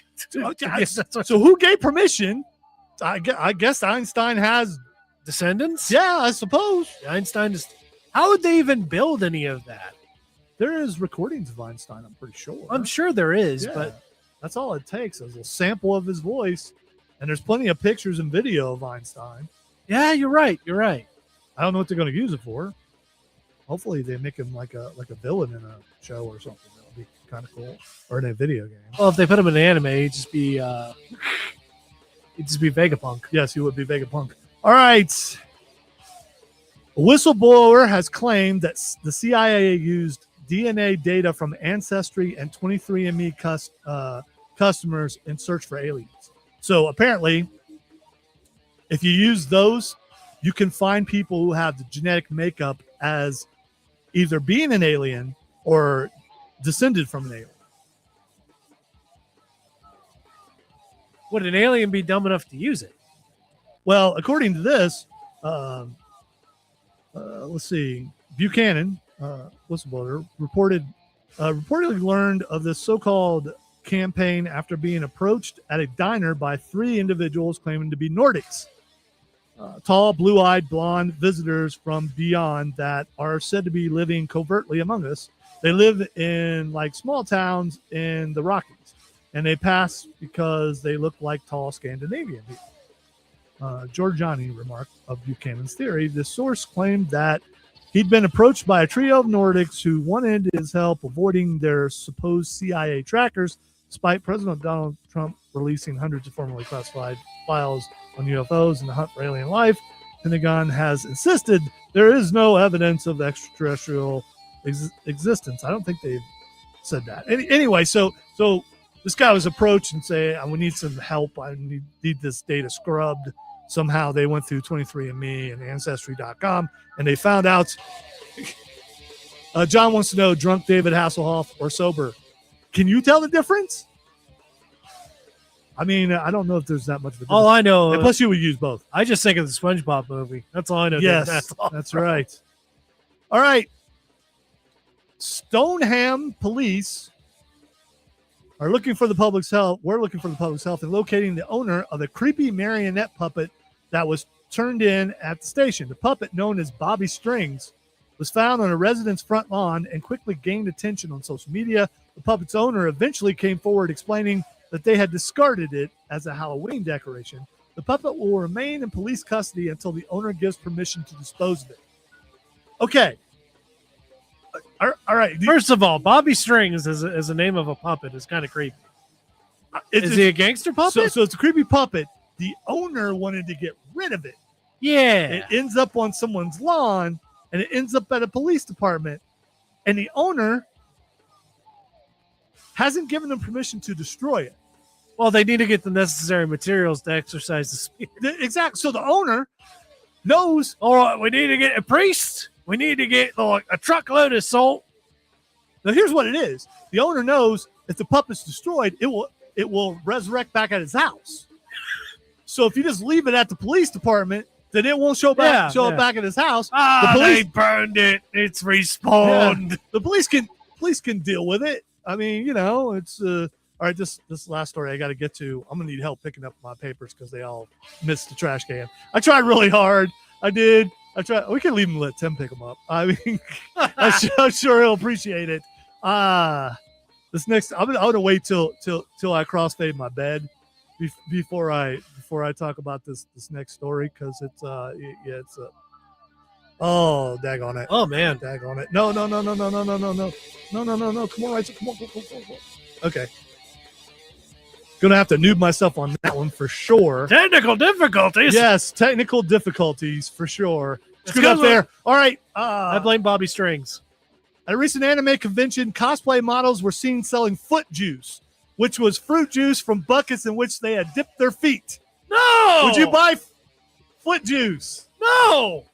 so who gave permission? I guess Einstein has descendants. Yeah, I suppose. Einstein is. How would they even build any of that? There is recordings of Einstein, I'm pretty sure. I'm sure there is, Yeah. but That's all it takes is a sample of his voice. And there's plenty of pictures and video of Einstein. yeah, you're right. You're right. I don't know what they're going to use it for. Hopefully they make him like a villain in a show or something. That'll be kind of cool. Or in a video game. Well, if they put him in an anime, he'd just be Vegapunk. Yes, he would be Vegapunk. All right. A whistleblower has claimed that the CIA used DNA data from Ancestry and 23andMe customers in search for aliens. So apparently, if you use those, you can find people who have the genetic makeup as either being an alien or descended from an alien. Would an alien be dumb enough to use it? Well, according to this, let's see, Buchanan, whistleblower, reportedly learned of this so-called campaign after being approached at a diner by 3 individuals claiming to be Nordics. Tall, blue-eyed, blonde visitors from beyond that are said to be living covertly among us. They live in like small towns in the Rockies, and they pass because they look like tall Scandinavian people. Giorgiani remarked of Buchanan's theory. The source claimed that he'd been approached by a trio of Nordics who wanted his help avoiding their supposed CIA trackers, despite President Donald Trump releasing hundreds of formerly classified files on UFOs and the hunt for alien life. Pentagon has insisted there is no evidence of extraterrestrial existence. I don't think they've said that. Anyway, so this guy was approached and say, "We need some help. I need this data scrubbed." Somehow they went through 23andMe and Ancestry.com, and they found out. John wants to know, drunk David Hasselhoff or sober? Can you tell the difference? I mean, I don't know if there's that much of a difference. All I know, and plus you would use both. I just think of the SpongeBob movie. That's all I know. Yes, all. that's right. All right. Stoneham police are looking for the public's help. We're looking for the public's help in locating the owner of the creepy marionette puppet that was turned in at the station. The puppet, known as Bobby Strings, was found on a resident's front lawn and quickly gained attention on social media. The puppet's owner eventually came forward explaining that they had discarded it as a Halloween decoration. The puppet will remain in police custody until the owner gives permission to dispose of it. Okay. All right. First of all, Bobby Strings as a name of a puppet is kind of creepy. Is he a gangster puppet? So it's a creepy puppet. The owner wanted to get rid of it. Yeah. It ends up on someone's lawn, and it ends up at a police department. And the owner hasn't given them permission to destroy it. Well, they need to get the necessary materials to exercise the spirit. Exactly. So the owner knows, all right, we need to get a priest. We need to get like a truckload of salt. Now, here's what it is. The owner knows if the puppet's destroyed, it will resurrect back at his house. So if you just leave it at the police department, then it won't show up back at his house. The police burned it. It's respawned. Yeah, the police can deal with it. I mean, you know, it's all right. This last story I got to get to. I'm gonna need help picking up my papers because they all missed the trash can. I tried really hard. I did. I tried. We can leave them and let Tim pick them up. I mean, I'm sure he'll appreciate it. This next, I'm gonna wait till I crossfade my bed before I talk about this next story because it's oh, daggone it. Oh man, daggone it. No. Come on, Rachel. Come on. Okay. Gonna have to noob myself on that one for sure. Technical difficulties. Yes, technical difficulties for sure. Screwed up there. All right. I blame Bobby Strings. At a recent anime convention, cosplay models were seen selling foot juice, which was fruit juice from buckets in which they had dipped their feet. No! Would you buy foot juice? No!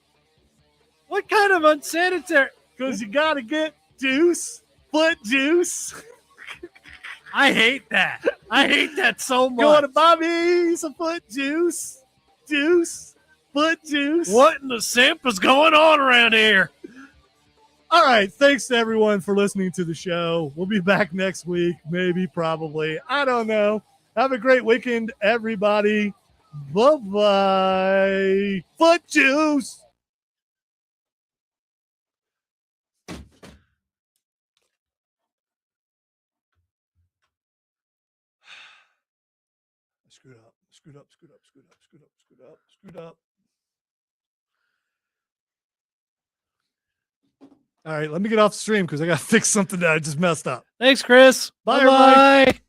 What kind of unsanitary? Because you got to get juice, foot juice. I hate that. I hate that so much. Going to Bobby some foot juice, foot juice. What in the simp is going on around here? All right. Thanks to everyone for listening to the show. We'll be back next week. Maybe, probably. I don't know. Have a great weekend, everybody. Bye-bye. Foot juice. Screwed up. All right, let me get off the stream because I got to fix something that I just messed up. Thanks, Chris. Bye, everybody.